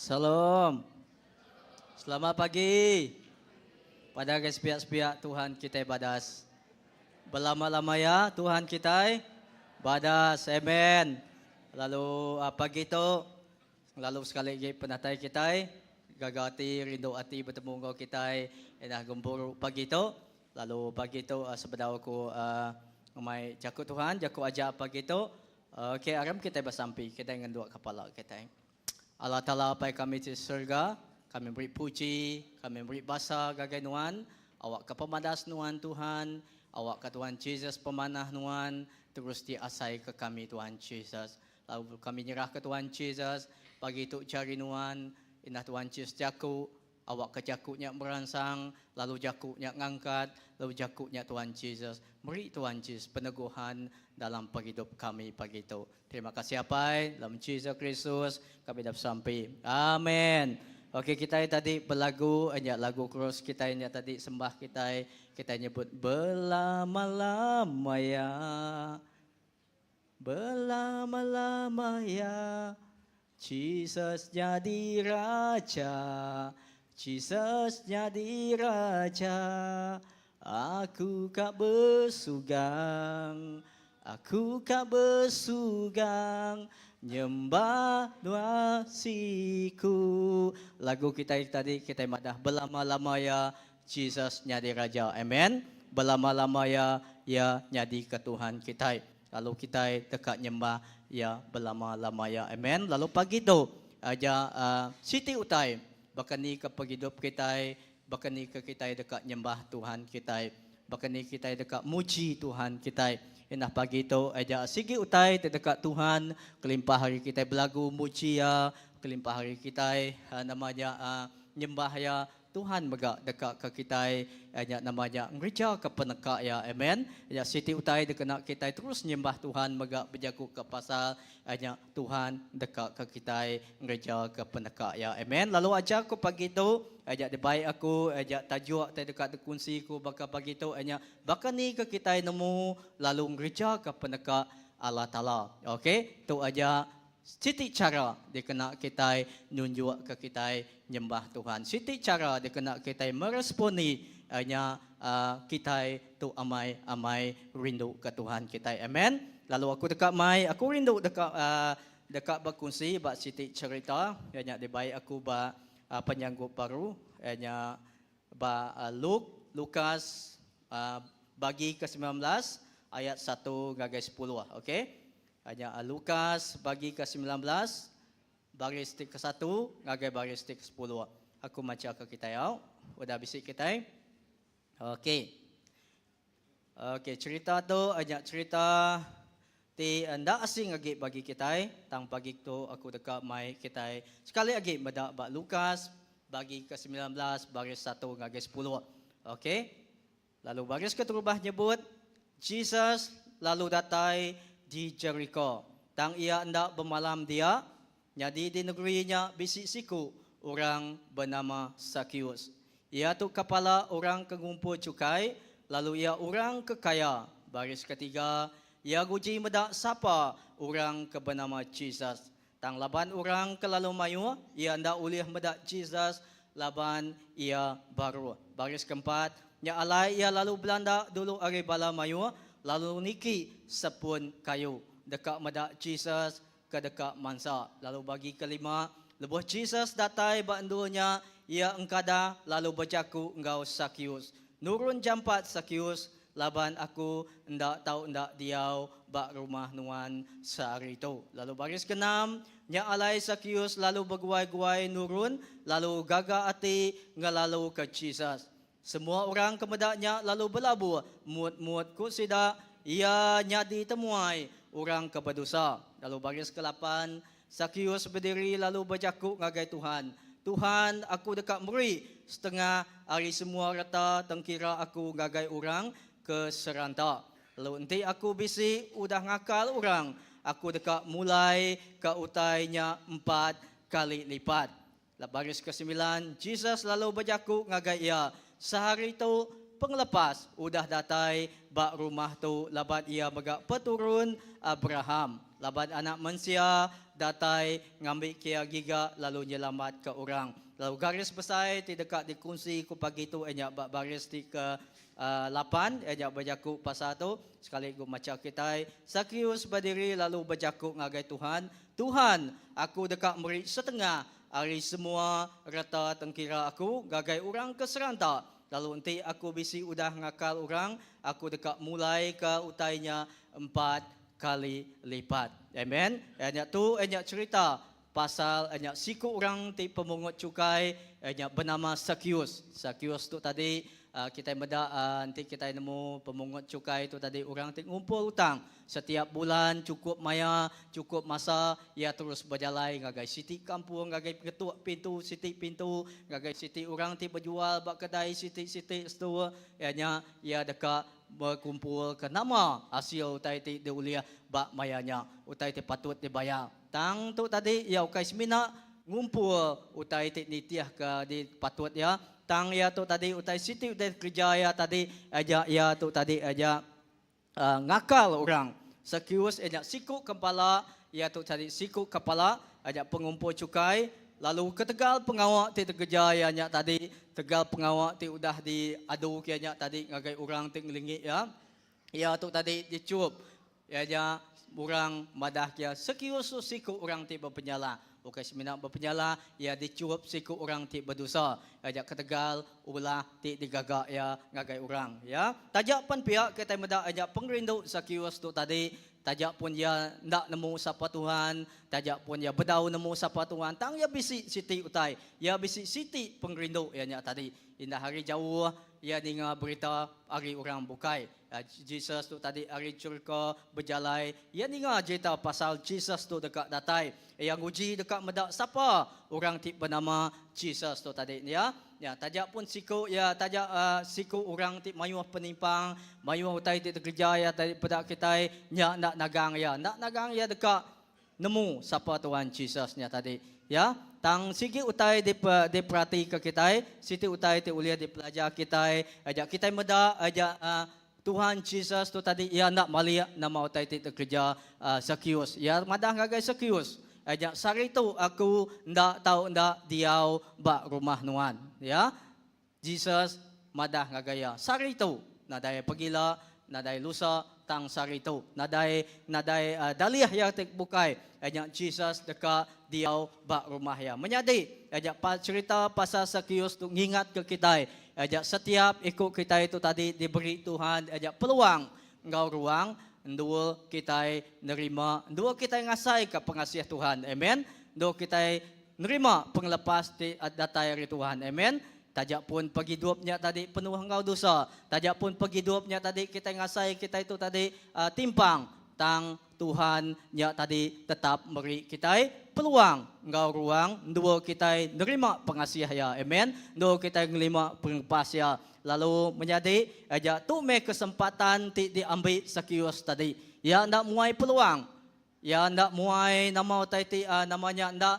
Salam. Selamat pagi. Pada guys pihak-pihak Tuhan kita badas. Berlama-lama ya Tuhan kita badas. Amen. Lalu pagi itu lalu sekali lagi penatai kita gagati rindu hati bertemu kau kita enak gembur pagi itu. Lalu pagi itu sebenarnya aku mai jakut Tuhan, jakut ajak pagi itu. Okey, aram kita bersampai kita dengan dua kepala kita. Allah Ta'ala apa kami di surga, kami beri puji, kami beri basa gagai nuan, awak ke pemadas nuan Tuhan, awak ke Tuhan Yesus pemanah nuan, terus diasai ke kami Tuhan Yesus. Lalu kami nyerah ke Tuhan Yesus, pagi itu cari nuan, inah Tuhan Yesus jaku, awak ke jakuknya merangsang, lalu jakuknya ngangkat, lalu jakuknya Tuhan Yesus. Beri Tuhan Yesus peneguhan dalam hidup kami pagi itu. Terima kasih apa dalam Yesus Kristus kami dapat sampai. Amin. Okey, kita tadi berlagu, lagu cross kita ini tadi sembah kita nyebut berlama-lama ya. Berlama-lama ya. Jesus jadi raja. Jesus jadi raja. Aku kak bersugang. Aku kak bersugang, nyembah nuasiku. Lagu kita tadi kita madah berlama-lama ya Jesus nyadi raja. Amen. Berlama-lama ya nyadi ke Tuhan kita. Lalu kita dekat nyembah ya berlama-lama ya. Amen. Lalu pagi tu aja Siti Utai bahkan ni ke hidup kita, bahkan ni ke kita dekat nyembah Tuhan kita, bahkan ni kita dekat muji Tuhan kita. Indah pagi itu aja sigi utai terdekat Tuhan, kelimpah hari kita berlagu muji ya, kelimpah hari kita namanya nyembah ya Tuhan megak dekat ke kita aja namanya gereja ke penekak ya. Amen. Ya Siti utai dekat kita terus nyembah Tuhan megak berjaku ke pasal aja Tuhan dekat ke kita gereja ke penekak ya. Amen. Lalu aja aku pagi itu ajak dibaik aku, ajak tajuk terdekat kunci ku bakal pagi tu ajak bakal ni ke kita nemu lalu gereja ke pendekat Allah Ta'ala. Okey, tu aja siti cara dia kena kita nunjuk ke kita nyembah Tuhan. Siti cara dia kena kita meresponi hanya kita tu amai rindu ke Tuhan kita. Amen. Lalu aku dekat mai, aku rindu dekat berkongsi bak siti cerita ajak dibaik aku bak penyanggup baru hanya Lukas bagi ke-19 ayat 1 garis 10 okey. Hanya Lukas bagi ke-19 baris tik ke-1 garis baris tik 10. Aku baca ke kita ya. Udah bisik kita. Okey. Okey, cerita tu hanya cerita ti anda asing lagi bagi kita tang pagi tu aku dekat mai kita sekali lagi beda bak Lukas bagi ke-19 baris 1 garis 10. Okey. Lalu baris keterubah nyebut Jesus lalu datai di Jericho. Tang ia hendak bermalam dia, jadi di negerinya bisik siku orang bernama Sakius. Ia tu kepala orang pengumpul cukai, lalu ia orang kekaya. Baris ketiga ia guji medak sapa orang ke bernama Jesus. Tang laban orang ke lalu mayu, ia hendak ulih medak Jesus, laban ia baru. Baris keempat, ya alai ia lalu belanda dulu hari bala mayu, lalu niki sepun kayu. Dekat medak Jesus ke dekat mansa. Lalu bagi kelima, lebuh Jesus datai bandunya, ia engkada lalu berjaku engkau Sakius. Nurun jampat Sakius laban aku hendak tahu hendak diau bak rumah nuan sehari itu. Lalu baris ke-6, nya alai Sakius lalu berguai-guai nurun, lalu gagah hati ngalalu ke Jesus. Semua orang kemedaknya lalu berlabuh, muat-muat kusida, ia nyadi temuai orang keberdosa. Lalu baris ke-8, Sakius berdiri lalu berjakuk ngagai Tuhan. Tuhan, aku dekat meri setengah hari semua rata tengkira aku ngagai orang ke seranta. Lalu nanti aku bisi udah ngakal orang. Aku dekat mulai ke utainya 4 kali lipat. Baris ke-9, Jesus lalu berjakuk ngagai ia. Sehari itu penglepas udah datai bak rumah tu laban ia megak peturun Abraham. Laban anak manusia datai ngambil kia giga lalu nyelamat ke orang. Lalu garis besar di dekat dikunci ku pagi tu enyak bak baris di ke 8 enyak berjakuk pasal tu sekali ku macam kita. Sakius berdiri lalu berjakuk ngagai Tuhan. Tuhan, aku dekat meri setengah hari semua rata tengkira aku gagai orang ke seranta. Lalu nanti aku bisi udah ngakal orang, aku dekat mulai ke utainya 4 kali lipat. Amen. Enyak tu enyak cerita pasal enyak siku orang ti pemungut cukai enyak bernama Sakius. Sakius tu tadi kita meda nanti kita nemu pemungut cukai tu tadi orang ti ngumpul hutang. Setiap bulan cukup maya, cukup masa ia terus berjalan ngagai siti kampung, ngagai ketuk pintu, siti pintu, ngagai siti orang ti berjual bak kedai siti-siti setua. Ianya ia dekat berkumpul ke nama hasil utai ti diuliah bak mayanya. Utai ti patut dibayar. Tang tu tadi ia ukai semina ngumpul utai ti nitiah ke di patut ya. Tang ia tu tadi utai siti utai kerja ya tadi aja ia tu tadi aja ngakal orang. Sakius ajak siku kepala, ia tu tadi siku kepala, ajak pengumpul cukai, lalu ke tegal pengawak ti terkeja ia tadi, tegal pengawak ti udah diadu kianya tadi ngagai orang ti ngelingi ya. Ia tu tadi dicup. Ia orang madah kia Sakius siku orang ti berpenyala. Bukan semina berpenyala, ia dicup siku orang ti berdosa. Ajak ketegal ulah ti digagak ya ngagai orang ya. Tajak pun pihak kita meda ajak pengrindu Sakius tu tadi. Tajak pun ia ndak nemu sapa Tuhan, tajak pun ia bedau nemu sapa Tuhan. Tang ia bisi siti utai, ia bisi siti pengrindu ianya tadi. Indah hari jauh ia dengar berita hari orang bukai. Jesus tu tadi hari curka berjalai. Ia dengar cerita pasal Jesus tu dekat datai. Yang uji dekat medak siapa orang ti bernama Jesus tu tadi ya. Ya tajak pun siku ya tajak siku orang ti mayuh penimpang, mayuh utai ti kerja ya tadi pedak kita nya nak nagang ya. Nak nagang ya dekat nemu siapa Tuhan Jesusnya tadi ya. Tang sigi utai di perhati ke kita, siti utai ti uliah di pelajar kita, ajak kita meda ajak Tuhan Jesus tu tadi ia nak malia nama utai ti kerja Sakius. Ya madah ngagai Sakius. Ajak sari tu aku ndak tahu ndak diau bak rumah nuan. Ya. Jesus madah ngagaya. Sari tu nadai pagila, nadai lusa tang sari tu. Nadai daliah yang tek bukai. Ajak Jesus dekat diau bak rumah ya. Menyadi ajak cerita pasal Sakius tu ngingat ke kita. Ajak setiap ikut kita itu tadi diberi Tuhan ajak peluang engkau ruang dua kita nerima, dua kita ngasai ke pengasiah Tuhan. Amen. Dua kita nerima penglepas di datai dari Tuhan. Amen. Tajak pun pergi dupnya tadi penuh engkau dosa. Tajak pun pergi dupnya tadi kita ngasai kita itu tadi timpang. Tang Tuhan nya tadi tetap beri kita peluang engkau ruang dua kita nerima pengasiah ya. Amen. Dua kita nerima penglepas ya. Lalu menjadi aja tu me kesempatan ti diambil Sakius tadi. Ya ndak muai peluang. Ya ndak muai nama utai ti namanya ndak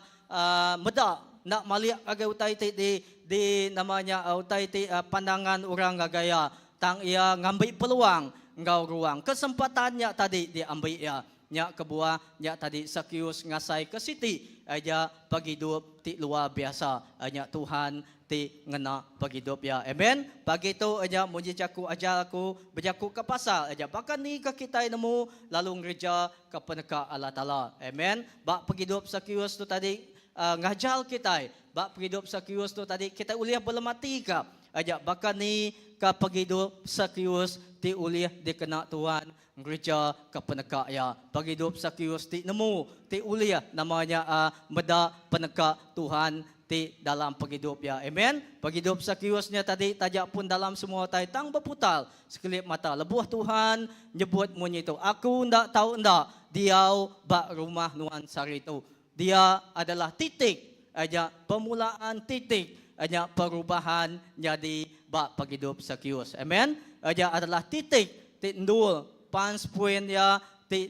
meda ndak maliak agai utai ti di namanya utai ti pandangan orang gagaya. Tang ia ngambil peluang engkau ruang. Kesempatannya tadi diambil ya. Nya kebuah nya tadi Sakius ngasai ke siti aja pagi hidup ti luar biasa. Nya Tuhan ti ngena pagi hidup ya. Amen. Pagi tu aja muji jaku ajalku berjaku ke pasal aja bahkan ni ke kita nemu lalu ngereja ke peneka Allah Taala. Amen. Bak pagi hidup Sakius tu tadi ngajal kita. Bak pagi hidup Sakius tu tadi kita uliah belemati ke aja bahkan ni ke pagi hidup Sakius ti uliah dikena Tuhan gereja ke peneka ya. Paghidup Sakius ti nemu ti uliah namanya meda peneka Tuhan ti dalam paghidup ya. Amen. Paghidup Sakiusnya tadi tajak pun dalam semua tang berputal sekelip mata. Lebuh Tuhan nyebut munyi itu. Aku ndak tahu ndak diau bak rumah nuan saritu. Dia adalah titik aja permulaan titik aja perubahan jadi bak paghidup Sakius. Amen. Aja adalah titik nol point ya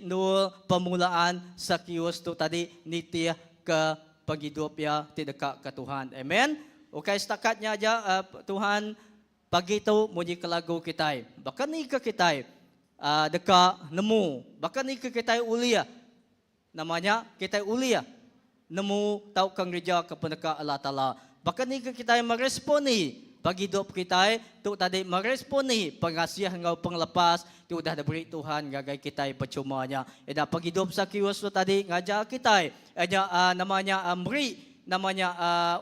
nol permulaan Sakius tu tadi nitia ke paghidup ya dekat ke Tuhan. Amen. Okay, setakatnya aja Tuhan pagi tu muji ke lagu kita. Bahkan ni ke kita dekat nemu. Bahkan ni ke kita ulia. Namanya kita ulia. Nemu tahu kang gereja ke pendekat Allah Taala. Bahkan ni ke kita meresponi bagi hidup kita tu tadi meresponi pengasihan ngau penglepas tu dah diberi Tuhan gagai kita percumanya. Eda bagi hidup Sakius tu tadi ngajar kita namanya beri namanya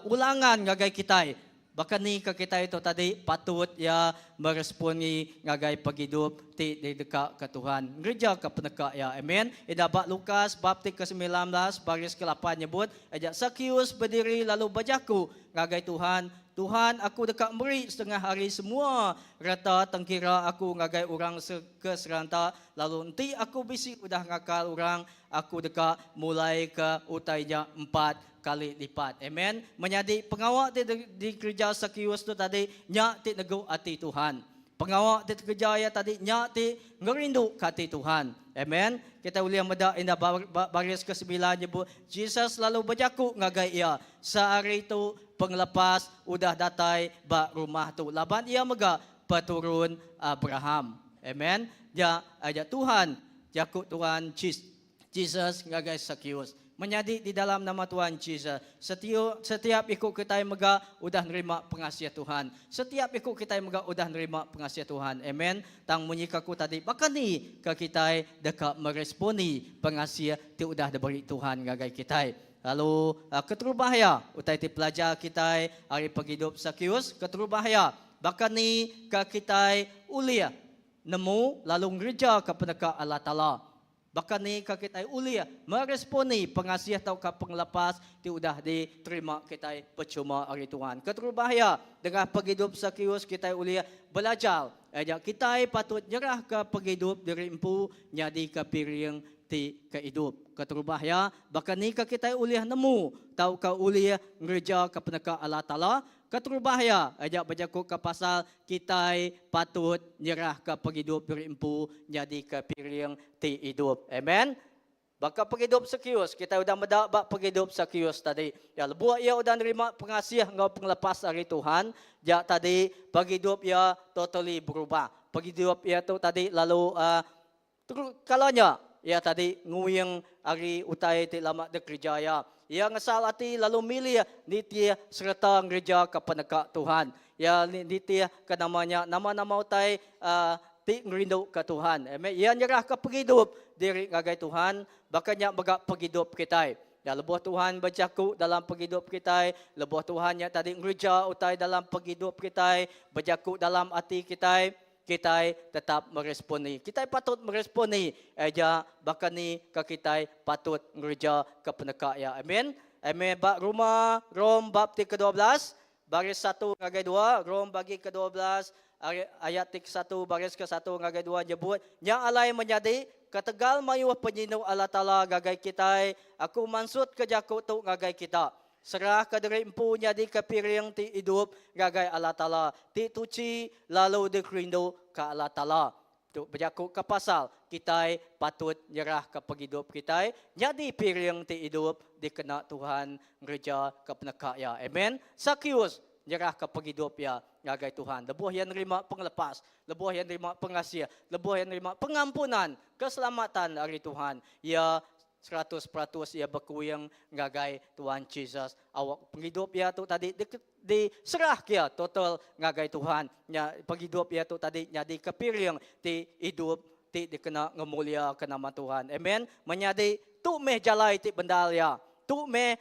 ulangan gagai kita. Bahkan ni ke kita itu tadi patut ya meresponi ngagai bagi hidup di dekat ke Tuhan. Gereja ke pendekat ya. Amen. Eda bab Lukas bab ke-19 baris ke-8 nyebut aja Sakius berdiri lalu berjaku ngagai Tuhan. Tuhan, aku dekat beri setengah hari semua rata tengkira aku ngagai orang ke seranta. Lalu nanti aku bisik udah ngakal orang, aku dekat mulai ke utainya 4 kali lipat. Amen. Menjadi pengawal di gereja Sakius tu tadi, nyak ti nego hati Tuhan. Pengawal di gereja ya tadi, nyak ti ngerindu hati Tuhan. Amen. Kita uliah meda indah baris ke-9 nyebut, Jesus lalu berjaku ngagai ia. Sehari itu penglepas udah datai bak rumah tu. Laban ia mega peturun Abraham. Amen. Ya aja Tuhan, jakut Tuhan Jesus ngagai Sakius. Menjadi di dalam nama Tuhan Jesus. Setiap ikut kita mega udah nerima pengasihan Tuhan. Setiap ikut kita mega udah nerima pengasihan Tuhan. Amen. Tang munyikaku tadi bahkan ni ke kita dekat meresponi pengasihan ti udah diberi Tuhan ngagai kita. Lalu keterubahaya utai ti pelajar kita hari paghidup Sakius keterubahaya bahkan ni ke kita ulia nemu lalu gereja ke pendekat Allah Taala. Bahkan ni kita ulia meresponi pengasihan atau ke penglepas ti udah diterima kita percuma hari Tuhan. Keterubahaya dengan paghidup Sakius kita ulia belajar. Kita patut nyerah ke paghidup diri empu nyadi ke piring ti kehidup. Keterubahaya bahkan ni kita ulia nemu tahu ke ulia gereja ke pendekat Allah Taala. Keterubahaya ajak berjakut ke pasal kita patut nyerah ke paghidup diri empu jadi ke piring ti hidup. Amen. Baka paghidup Sakius kita udah medak bak paghidup Sakius tadi. Ya lebuat ia udah nerima pengasihan ngau penglepas hari Tuhan. Ja tadi paghidup ia totally berubah. Paghidup ia tu tadi lalu kalanya ia tadi nguyang hari utai ti lama de gereja ya. Ia ngesal hati lalu milih nitia serta gereja ke pendekat Tuhan. Ya nitia ke namanya nama-nama utai ti ngerindu ke Tuhan. Ia nyerah ke paghidup diri ngagai Tuhan. Bahkannya begak paghidup kita. Ya lebuh Tuhan berjaku dalam paghidup kita. Lebuh Tuhan yang tadi gereja utai dalam paghidup kita. Berjaku dalam hati kita. Kita tetap meresponi. Kita patut meresponi. Bahkan ni ke kita patut gereja ke pendekat ya. Amin. Amin. Bab Roma, Rom bab ke-12. Baris 1 ngagai 2. Rom bagi ke-12. Ayat 1 baris ke-1 ngagai 2 nyebut. Yang alai menjadi ketegal mayuh penyinu Allah Ta'ala gagai kita. Aku mansut ke jakut tu gagai kita. Serah ke diri empu jadi ke piring ti hidup gagai Allah Ta'ala. Ti tuci lalu dikerindu ke Allah Ta'ala. Tu berjakut ke pasal kita patut nyerah ke paghidup kita. Jadi piring ti hidup dikena Tuhan gereja ke pendekat ya. Amen. Sakius nyerah ke paghidup ya gagai Tuhan. Lebuh yang nerima penglepas. Lebuh yang nerima pengasihan. Lebuh yang nerima pengampunan. Keselamatan dari Tuhan. Ya 100% ia berkuyang ngagai Tuhan Jesus. Awak penghidup ia tu tadi diserah kia total ngagai Tuhan. Nya penghidup ia tu tadi jadi kepiring ti hidup ti dikena ngemulia ke nama Tuhan. Amen. Menyadi tu meh jalai ti bendal ya. Tu meh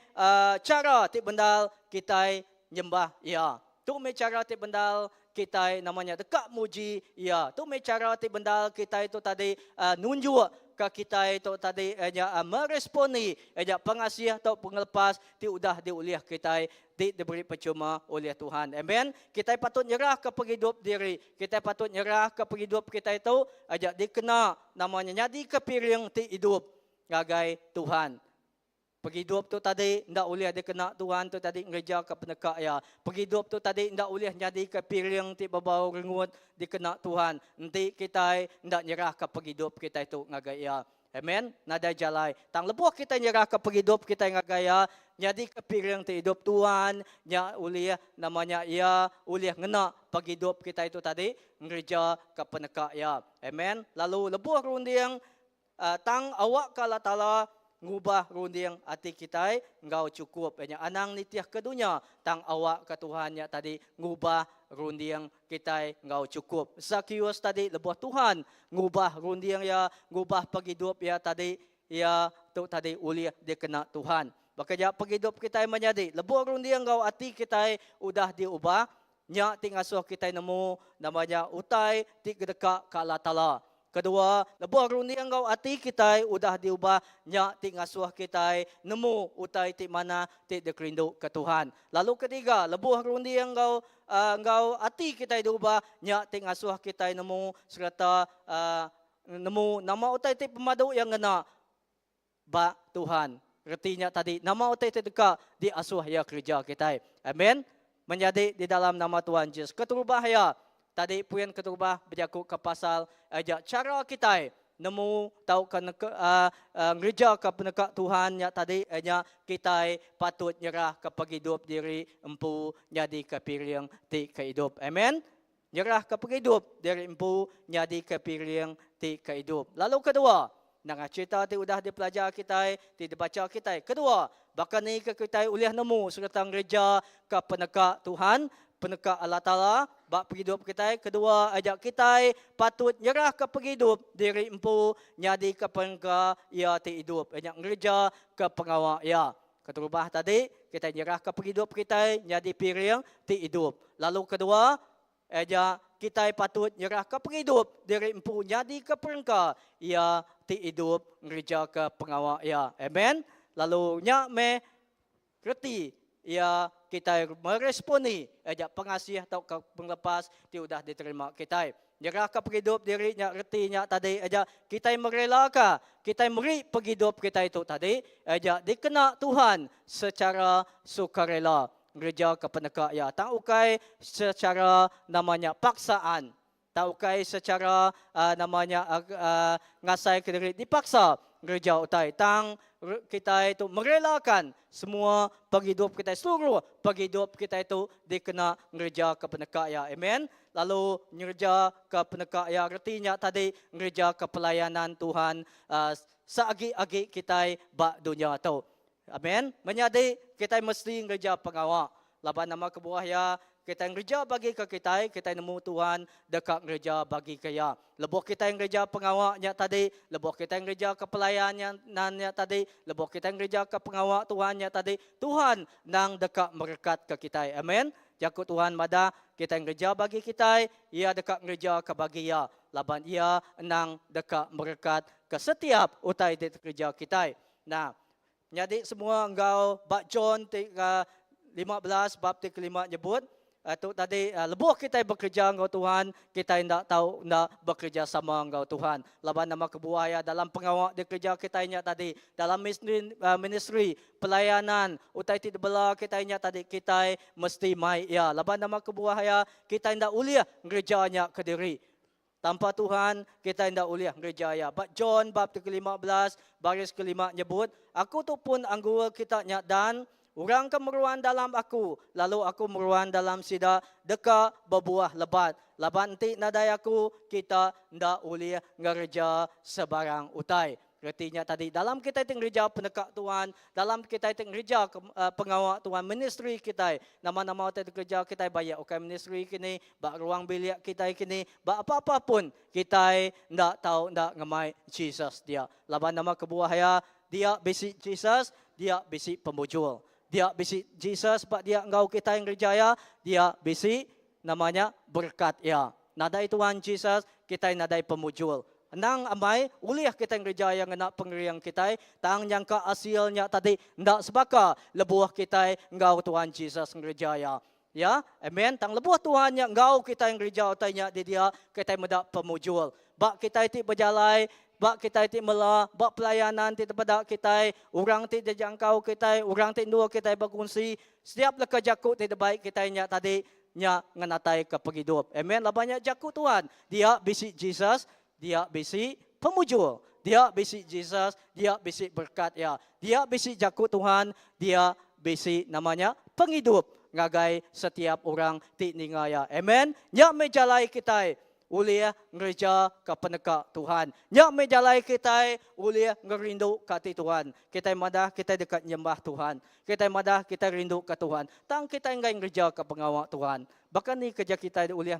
cara ti bendal kita nyembah ya. Tu meh cara ti bendal kita namanya dekat muji ya. Tu cara ti benda kita itu tadi nunjuk ke kita itu tadi meresponi pengasih atau penglepas ti udah diuliah kita diberi percuma oleh Tuhan. Amen. Kita patut nyerah ke hidup diri. Kita patut nyerah ke hidup kita itu dikena namanya jadi kepiring ti hidup ngagai Tuhan. Penghidup tu tadi ndak boleh dikena Tuhan tu tadi gereja ke penekak ya. Penghidup tu tadi ndak boleh jadi ke piring ti babau rengut dikena Tuhan. Nanti kita ndak nyerah ke penghidup kita itu ngagaya. Amen. Nada jalai. Tang lebuh kita nyerah ke penghidup kita ngagaya. Jadi ke piring ti hidup Tuhan nya boleh namanya ya boleh ngena penghidup kita itu tadi gereja ke penekak ya. Amen. Lalu lebuh runding tang awak kala tala ngubah runding hati kita engkau cukup hanya anang nitiah ke dunia tang awak ke Tuhan ya tadi ngubah runding kita engkau cukup. Zakius tadi lebuh Tuhan ngubah runding ya ngubah penghidup ya tadi ya tu tadi uliah dikena Tuhan. Makanya penghidup kita menjadi lebuh runding engkau hati kita udah diubah nya tingasuh kita nemu namanya utai ti dekat ke Allah Taala. Kedua, lebuh runding engkau hati kita udah diubah nya ti ngasuh kita nemu utai ti mana ti dekerindu ke Tuhan. Lalu ketiga, lebuh runding engkau hati kita diubah nya ti ngasuh kita nemu serta nemu nama utai ti pemadu yang ngena ba Tuhan. Artinya tadi nama utai ti dekat di asuh ya kerja kita. Amen. Menjadi di dalam nama Tuhan Yesus. Keturubah ya. Tadi puan keturubah berjaku ke pasal cara kita nemu tahu kan gereja ke penekak Tuhan ya tadi kita patut nyerah ke penghidup diri empu jadi ke piring ti kehidup. Amen. Nyerah ke penghidup diri empu jadi ke piring ti kehidup. Lalu kedua, nang cerita ti udah dipelajar kita, ti dibaca kita. Kedua, bahkan ni ke kita uliah nemu serta gereja ke penekak Tuhan, penekak Allah Ta'ala, bak penghidup kita. Kedua, ajak kita patut nyerah ke penghidup diri empu nyadi ke penekak ia ti hidup. Ajak gereja ke pengawal ia. Keterubah tadi, kita nyerah ke penghidup kita nyadi piring ti hidup. Lalu kedua, ajak kita patut nyerah ke penghidup diri empu nyadi ke penekak ia ti hidup gereja ke pengawal ia. Amen. Lalu nyak me reti ia kita meresponi ajak pengasih atau penglepas ti udah diterima kita. Nyerah ke penghidup diri nya reti nya tadi ajak kita merelakan kita beri penghidup kita itu tadi ajak dikena Tuhan secara sukarela. Gereja ke penekak ya tak ukai secara namanya paksaan, tak ukai secara namanya ngasai ke diri dipaksa gereja utai tang kita itu merelakan semua penghidup kita seluruh penghidup kita itu dikena gereja ke penekak ya. Amen. Lalu gereja ke penekak ya artinya tadi gereja ke pelayanan Tuhan seagi-agi kita bak dunia tu. Amen. Menjadi kita mesti gereja pengawal. Laban nama kebuah ya kita gereja bagi ke kita nemu Tuhan dekat gereja bagi ke ya. Lebuh kita gereja pengawalnya tadi, lebuh kita gereja ke pelayanannya tadi, lebuh kita gereja ke pengawal Tuhannya tadi. Tuhan nang dekat merekat ke kita. Amen. Jakut Tuhan mada kita gereja bagi kita, ia dekat gereja ke bagi ya. Laban ia nang dekat merekat ke setiap utai di gereja kita. Nah, jadi semua engkau bak John 15 bab 5 nyebut tu tadi lebuh kita bekerja engkau Tuhan, kita hendak tahu hendak bekerja sama engkau Tuhan. Laban nama kebuaya dalam pengawal di kerja kita nya tadi, dalam ministry pelayanan utai ti bela kita nya tadi kita mesti mai ya. Laban nama kebuaya kita hendak uliah gerejanya ke diri. Tanpa Tuhan, kita hendak uliah gereja ya. John bab 15 baris ke-5 nyebut, aku tu pun anggura kita nyak dan orang kemeruan dalam aku, lalu aku meruan dalam sida deka berbuah lebat. Laban nanti nadai aku, kita hendak uliah gereja sebarang utai. Artinya tadi dalam kita itu gereja penekak Tuhan, dalam kita itu gereja pengawal Tuhan, ministry kita, nama-nama kita gereja kita bayar okay ministry kini, bak ruang bilik kita kini, bak apa-apa pun kita ndak tahu ndak ngemai Jesus dia. Laban nama kebuah ya, dia bisi Jesus, dia bisi pemujul. Dia bisi Jesus, bak dia engkau kita yang gereja ya, dia bisi namanya berkat ya. Nadai Tuhan Yesus, kita nadai pemujul. Nang amai, uliah kita gereja yang nak pengeriang kita, tang nyangka hasilnya tadi, ndak sebaka lebuah kita engkau Tuhan Yesus gereja ya. Ya, amen. Tang lebuah Tuhan yang engkau kita yang gereja utainya di dia, kita mendak pemujul. Bak kita itu berjalai, bak kita itu mela, bak pelayanan itu pada kita, orang itu dijangkau kita, orang itu dua kita berkongsi, setiap leka jakut itu baik kita nya tadi, nya nganatai ke penghidup. Amen. Lah banyak jakut Tuhan. Dia bisi Jesus, dia bisi pemujul. Dia bisi Jesus, dia bisi berkat ya. Dia bisi jakut Tuhan, dia bisi namanya penghidup. Ngagai setiap orang ti ningaya. Amen. Nya menjalai kita uliah gereja ke peneka Tuhan. Nya menjalai kita uliah ngerindu ke Tuhan. Kita madah kita dekat nyembah Tuhan. Kita madah kita rindu ke Tuhan. Tang kita enggak gereja ke pengawal Tuhan. Bahkan ni kerja kita uliah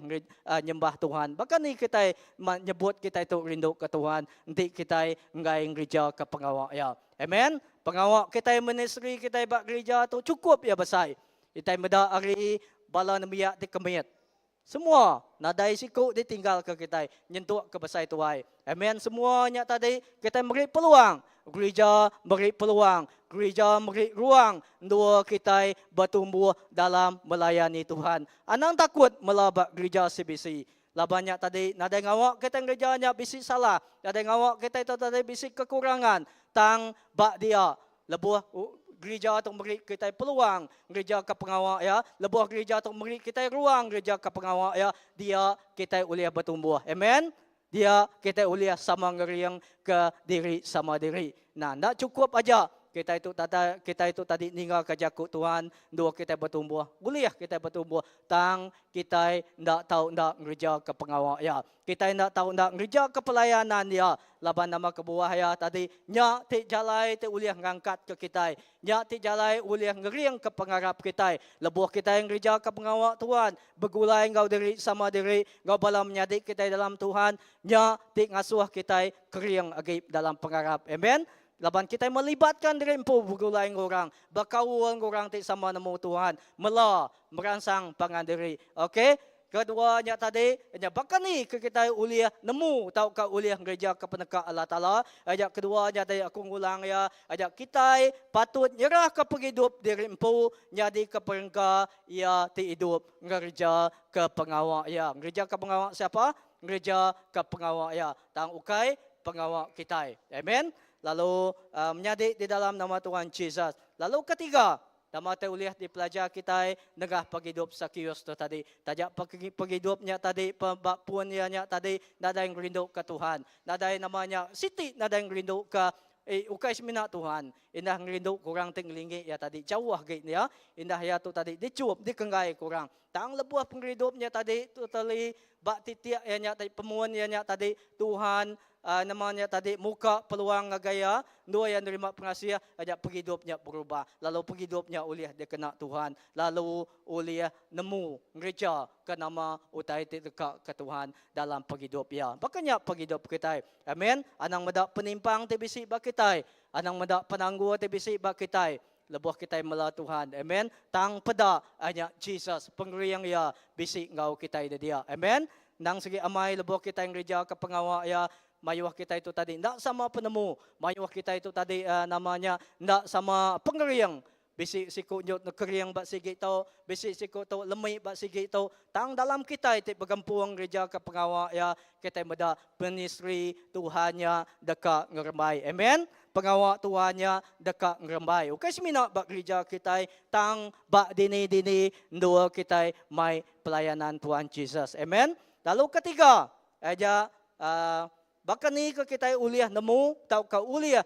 nyembah Tuhan. Bahkan ni kita menyebut kita itu rindu ke Tuhan. Nanti kita enggak gereja ke pengawal ya. Amen. Pengawal kita ministry kita bak gereja tu cukup ya besar. Kita meda hari bala nemiak di kemit. Semua nadai siku ditinggal ke kita. Nyentuh ke besar Tuhan. Amen. Semuanya tadi kita beri peluang. Gereja beri peluang. Gereja beri ruang. Dua kita bertumbuh dalam melayani Tuhan. Anang takut melabak gereja CBC. Lah banyak tadi nadai ngawak kita gerejanya bisi salah. Nadai ngawak kita itu tadi bisi kekurangan. Tang bak dia. Lebuh gereja untuk beri kita peluang gereja ke pengawal ya, lebuh gereja untuk beri kita ruang gereja ke pengawal ya, dia kita uliah bertumbuh. Amen. Dia kita uliah sama ngeriang ke diri sama diri. Nah, tak cukup aja kita itu tadi ninggal ke jakut Tuhan, dua kita bertumbuh. Uliah kita bertumbuh. Tang kita ndak tahu ndak gereja ke pengawal ya. Kita ndak tahu ndak gereja ke pelayanan ya. Laban nama ke bawah ya tadi nya ti jalai ti uliah ngangkat ke kita. Nya ti jalai uliah ngeriang ke pengarap kita. Lebuh kita yang gereja ke pengawal Tuhan, bergulai engkau diri sama diri, engkau balam menyadik kita dalam Tuhan. Nya ti ngasuh kita keriang agib dalam pengarap. Amen. Laban kita melibatkan diri empu bergulai orang, berkawan orang ti sama nemu Tuhan, mela merangsang pangandiri. Okey. Keduanya tadi, bahkan ni kita uliah nemu tahu ke uliah gereja ke peneka Allah Taala. Ajak keduanya tadi aku ngulang ya. Ajak kita patut nyerah ke penghidup diri empu jadi ke perengka ya ti hidup gereja ke pengawal ya. Gereja ke pengawal siapa? Gereja ke pengawal ya. Tang ukai pengawal kita. Amen. Lalu menjadi di dalam nama Tuhan Yesus. Lalu ketiga, nama uliah di pelajar kita negah penghidup Sakius tu tadi. Tajak penghidupnya tadi, pembapunnya tadi, nada yang rindu ke Tuhan. Nada yang namanya Siti, nada yang rindu ke ukai semina Tuhan. Indah rindu kurang tinggi ya tadi. Jauh gitu ya. Indah ya tu tadi dicup, dikenggai kurang. Tang lebuah penghidupnya tadi, tu tali, bak titiak ya tadi, pemuan ya tadi, Tuhan, namanya tadi muka peluang ngagaya, dua yang nerima pengasiah, ajak penghidupnya berubah. Lalu penghidupnya uliah dia kena Tuhan. Lalu uliah nemu gereja ke nama utai dekat ke Tuhan dalam penghidup ya. Makanya penghidup kita. Amen. Anang medak penimpang tebisi bak kita. Anang medak penangguh tebisi bak kita. Lebuh kita mela Tuhan. Amen. Tang peda hanya Jesus pengeriang ya bisi ngau kita dia. Amen. Nang segi amai lebuh kita yang gereja ke pengawal ya. Mayuah kita itu tadi ndak sama penemu, mayuah kita itu tadi namanya ndak sama pengeriang. Bisi siku nyot keriang bak sigi tau, bisi siku tau lemai bak sigi tau. Tang dalam kita itu bergampuang gereja ke pengawal ya, kita meda ministry Tuhannya dekat ngerembai. Amen. Pengawal Tuhannya dekat ngerembai. Okey semina bak gereja kita tang bak dini dua kita mai pelayanan Tuhan Yesus. Amen. Lalu ketiga aja bahkan ni kita uliah nemu, tahu ke uliah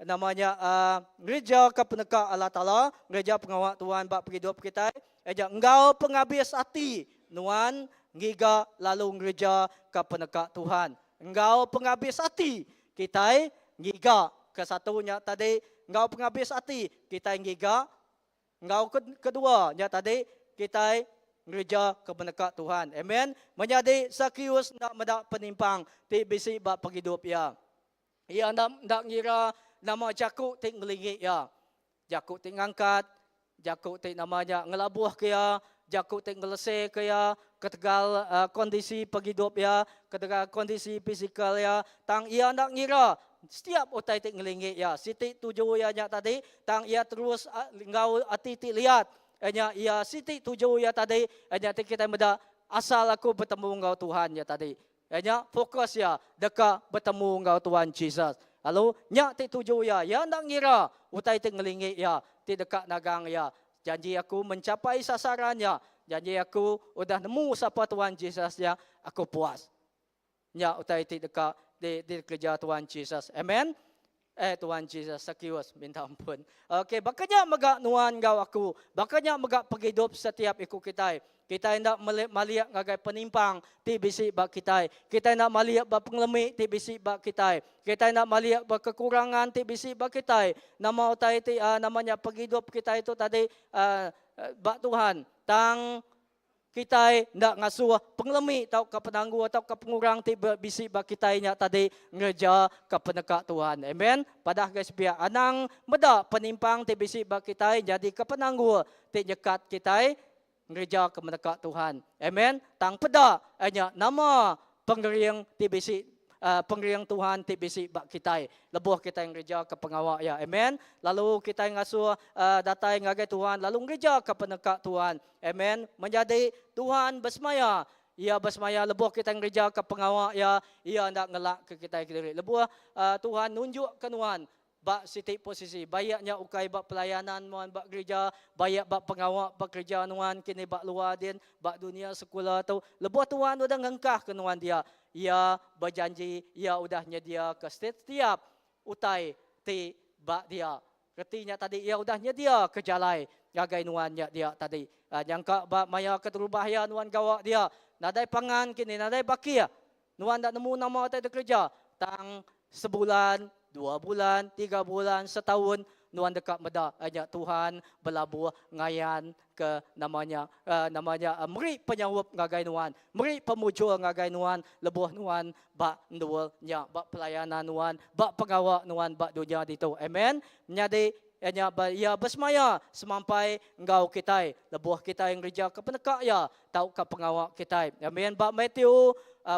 namanya gereja ke peneka Allah Ta'ala, gereja pengawal Tuhan bak penghidup kita, ajak engkau penghabis hati, nuan ngiga lalu gereja ke peneka Tuhan. Engkau penghabis hati, kita ngiga ke satunya tadi, engkau penghabis hati, kita ngiga, engkau keduanya tadi, kita gereja ke peneka Tuhan. Amen. Menjadi Sakius nak medak penimpang ti bisi bak penghidup ya. Ia ndak ngira nama jakuk ti ngelingit ya. Jakuk ti ngangkat, jakuk ti namanya ngelabuh ke ya, jaku tengelese kaya ketegal kondisi penghidup ya, ketegal kondisi fisikal ya, tang ia nak ngira setiap utai tik ngelingit ya, siti tujuh ya nya tadi, tang ia terus ngau ati tik lihat, nya ia siti tujuh ya tadi, nya tik kita meda asal aku bertemu ngau Tuhan ya tadi, nya fokus ya dekat bertemu ngau Tuhan Jesus. Lalu nya tik tujuh ya nak ngira utai tik ngelingit ya, tik dekat nagang ya, janji aku mencapai sasarannya, janji aku udah nemu siapa Tuhan Yesus ya, aku puas. Ya utai tik dekat di kerja Tuhan Yesus. Amen. Tuhan Yesus sakius minta ampun. Okey, bakanya megak nuan gau aku, bakanya megak penghidup setiap ikut kita. Kita hendak melihat ngagai penimpang ti bisi bak kita. Kita hendak melihat bak pengelemik ti bisi bak kita. Kita hendak melihat bak kekurangan ti bisi bak kita. Nama utai ti namanya penghidup kita itu tadi bak Tuhan. Tang kita nak ngasuh pengelemi atau ke penanggu atau ke pengurang tiba bisi bak kita nya tadi ngerja ke penekak Tuhan. Amen. Padah guys biar anang meda penimpang ti bisi bak kita jadi ke penanggu ti jekat kita ngerja ke penekak Tuhan. Amen. Tang peda nya nama penggeriang ti bisi penggeriang Tuhan ti bisi bak kita. Lebuh kita yang gereja ke pengawak ya. Amen. Lalu kita yang ngasuh datai ngagai Tuhan lalu gereja ke penekak Tuhan. Amen. Menjadi Tuhan bersemaya. Ia bersemaya lebuh kita yang gereja ke pengawak ya. Ia hendak ngelak ke kita sendiri. Lebuh Tuhan nunjuk ke Tuhan bak siti posisi. Bayaknya ukai bak pelayanan nuan bak gereja, bayak bak pengawak bak kerja nuan kini bak luar din, bak dunia sekolah tu. Lebuh Tuhan udah ngengkah ke nuan dia. Ia berjanji, ia udah nyedia ke setiap utai ti bak dia. Retinya tadi ia udah nyedia ke jalai gagai nuannya dia tadi. Jangka bak maya keterubahaya nuan gawak dia. Nadai pangan kini, nadai bakia. Nuan tak nemu nama utai kerja. Tang sebulan, 2 bulan, 3 bulan, setahun. Nuan dekat meda ajak Tuhan berlabuh ngayan ke namanya meri penyawab ngagai nuan, meri pemujul ngagai nuan, lebuh nuan bak ndul nya bak pelayanan nuan, bak pengawak nuan bak dunia itu. Amen. Jadi ia bersemaya semampai engkau kita, lebuh kita yang gereja ke penekak ya, tahu ke pengawak kita. Amen. Bab Matthew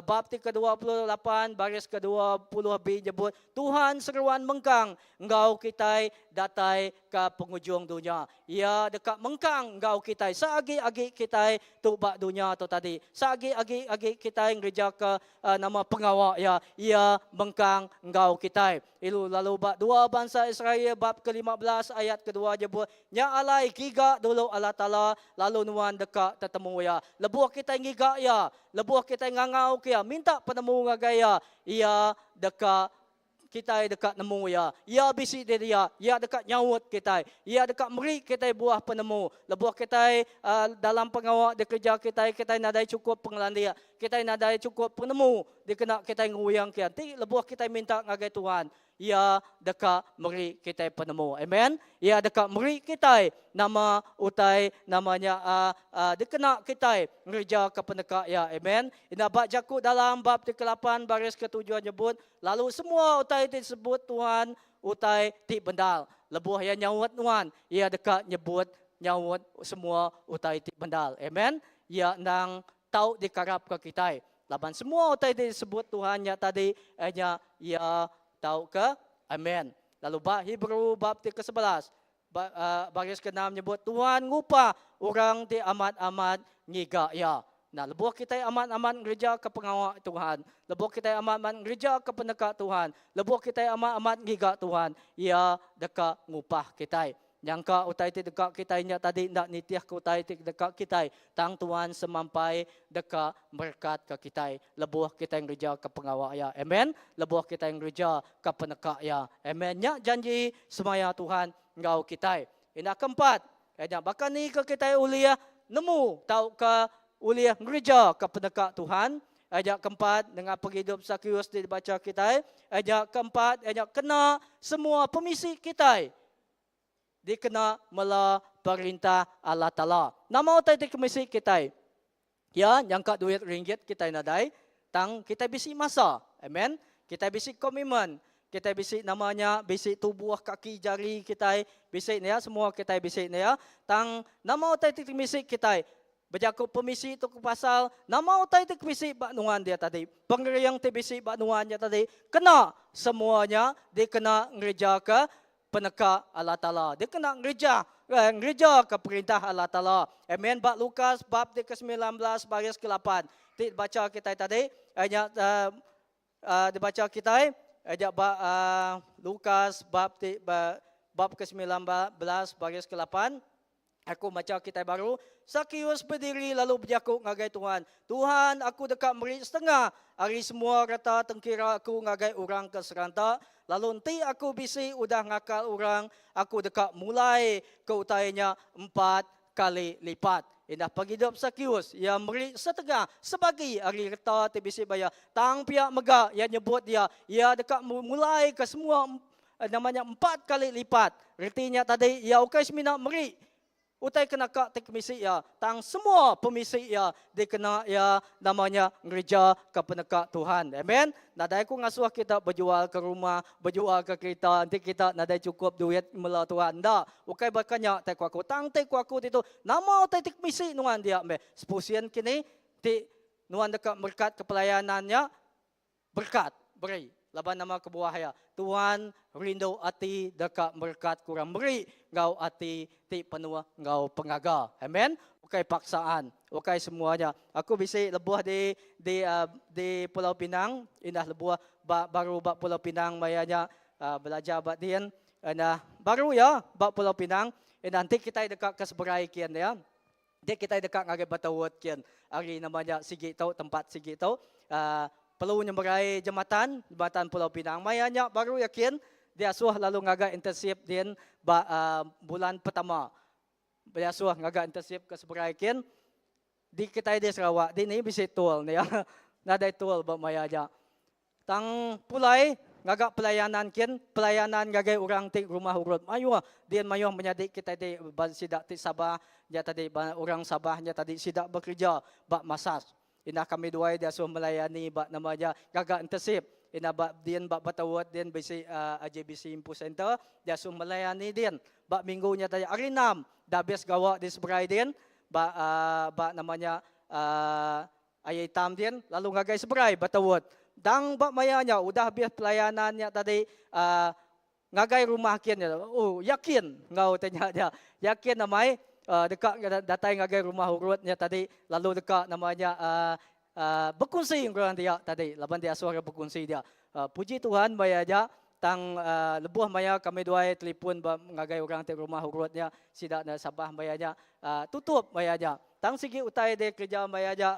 bab ke-28 baris ke-20b nyebut Tuhan seruan mengkang engkau kita datai ke penghujung dunia. Ia dekat mengkang engkau kita seagi-agi kita tu bak dunia tu tadi. Seagi-agi kita yang gereja ke nama pengawak ya. Ia mengkang engkau kita. Lalu bab 2 bangsa Israel bab ke-15 ayat kedua nyebut nya alai giga dulu Allah Taala lalu nuan dekat tetemu ya. Lebuh kita ngiga ya. Lebuh kita ngangau kia minta penemu ngagaya ia dekat kita dekat nemu ya. Ia bisi dia, ia dekat nyawut kita. Ia dekat meri kita buah penemu. Lebuh kita dalam pengawak di kerja kita nadai cukup pengelandia. Kita nadai cukup penemu dikena kita nguyang kia. Ti lebuh kita minta ngagai Tuhan. Ia dekat meri kita penemu. Amen. Ia dekat meri kita nama utai namanya dikena kita ngerja ke penekak ya. Amen. Ina bab jakut dalam bab ke-8 baris ke-7 nyebut lalu semua utai disebut Tuhan utai ti bendal. Lebuh yang nyawut nuan ia dekat nyebut nyawut semua utai ti bendal. Amen. Ia nang tahu dikarap ke kita. Laban semua utai disebut Tuhan ya tadi ia tahu ke? Amen. Lalu bab Hebrew bab ke-11 baris ke-6 nyebut Tuhan ngupah orang ti amat-amat ngiga ya. Nah, lebuh kita amat-amat gereja ke pengawak Tuhan. Lebuh kita amat-amat gereja ke pendekat Tuhan. Lebuh kita amat-amat ngiga Tuhan. Ia dekat ngupah kita. Nyangka utai ti dekat kita nya tadi ndak nitiah ke utai ti dekat kita. Tang Tuhan semampai dekat berkat ke kita. Lebuh kita yang gereja ke pengawak ya. Amen. Lebuh kita yang gereja ke penekak ya. Amen. Nya janji semaya Tuhan engkau kita. Ina keempat. Bahkan ni ke kita uliah nemu tahu ke uliah gereja ke penekak Tuhan. Ajak keempat dengan penghidup Sakius dibaca kita. Ajak keempat ajak kena semua permisi kita. Dikena mela perintah Allah Ta'ala. Nama utai di komisi kita. Ya, jangka duit ringgit kita nadai. Tang kita bisi masa. Amen. Kita bisi komitmen. Kita bisi namanya, bisi tubuh kaki jari kita. Bisi ni ya, semua kita bisi ni ya. Tang nama utai di komisi kita. Berjaku pemisi tu ke pasal nama utai tu kemisi baknuan dia tadi. Pengeriyang tu bisi baknuan dia tadi. Kena semuanya dia kena ngereja ke peneka Allah Ta'ala. Dia kena ngereja ke perintah Allah Ta'ala. Amen. Bak Lukas bab dia ke-19 baris ke-8. Baca kita tadi. Dibaca kita. Ajak Lukas bab ke-19 baris ke-8. Aku baca kita baru. Sakius berdiri lalu berjakuk ngagai Tuhan. Tuhan, aku dekat meri setengah. Hari semua kata tengkira aku ngagai orang ke serantak. Lalu nanti aku bisi udah ngakal orang. Aku dekat mulai ke utainya 4 kali lipat. Indah pagi hidup Sakius. Ia meri setengah. Sebagai hari kata bisi bayar. Tang pihak megak yang nyebut dia. Ia dekat mulai ke semua namanya 4 kali lipat. Artinya tadi ia ukai semina meri. Utai kena kak tekmisi ya, tang semua pemisi ya, dia kena ya namanya gereja ke penekak Tuhan. Amen. Nadai aku ngasuh kita berjual ke rumah, berjual ke kereta, nanti kita nadai cukup duit mela Tuhan. Ndak, ukai bakanya tai kuaku, tang tai kuaku itu nama utai tekmisi nuan dia me. Sepusian kini ti nuan dekat berkat kepelayanannya berkat beri. Laban nama kebuahaya. Tuhan rindu hati dekat berkat kurang beri. Ngau hati ti penuh ngau pengaga. Amen. Ukai paksaan. Ukai semuanya. Aku bisa lebuh di Pulau Pinang. Indah lebuh baru bak Pulau Pinang mayanya belajar bak dian. Baru ya bak Pulau Pinang. Nanti kita dekat ke seberai kian ya. Dia kita dekat ngagai Batawut kian. Hari namanya Sigi tau tempat Sigi tau. Perlu nyemberai jembatan Pulau Pinang. Mayanya baru yakin dia suah lalu ngaga internship din bulan pertama. Dia suah ngaga internship ke seberai kin. Di kita di Sarawak, di ni bisa tool ni ya. Nadai tool ba mayanya. Tang pulai ngaga pelayanan kin, pelayanan ngagai orang tik rumah urut. Mayu dia mayu menjadi kita di sidak ti Sabah, dia tadi orang Sabah dia tadi sidak bekerja bak masas. Ina kami dua dia suruh melayani bak namanya gaga internship. Ina bak dian bak Batawut dian bisi AJBC Info Center dia suruh melayani dian. Bak minggunya tadi hari 6 dah bias gawa di seberai dian bak namanya ayai tam dian lalu ngagai seberai Batawut. Dang bak mayanya udah bias pelayanannya tadi ngagai rumah kian ya. Oh yakin ngau tanya dia. Yakin namai dekat datang ngagai rumah urutnya tadi lalu dekat namanya berkongsi orang dia tadi laban dia suara berkongsi dia puji Tuhan maya aja tang lebuh maya kami dua telefon ngagai orang di rumah urutnya sidak na Sabah maya aja tutup maya aja tang sigi utai de kerja maya aja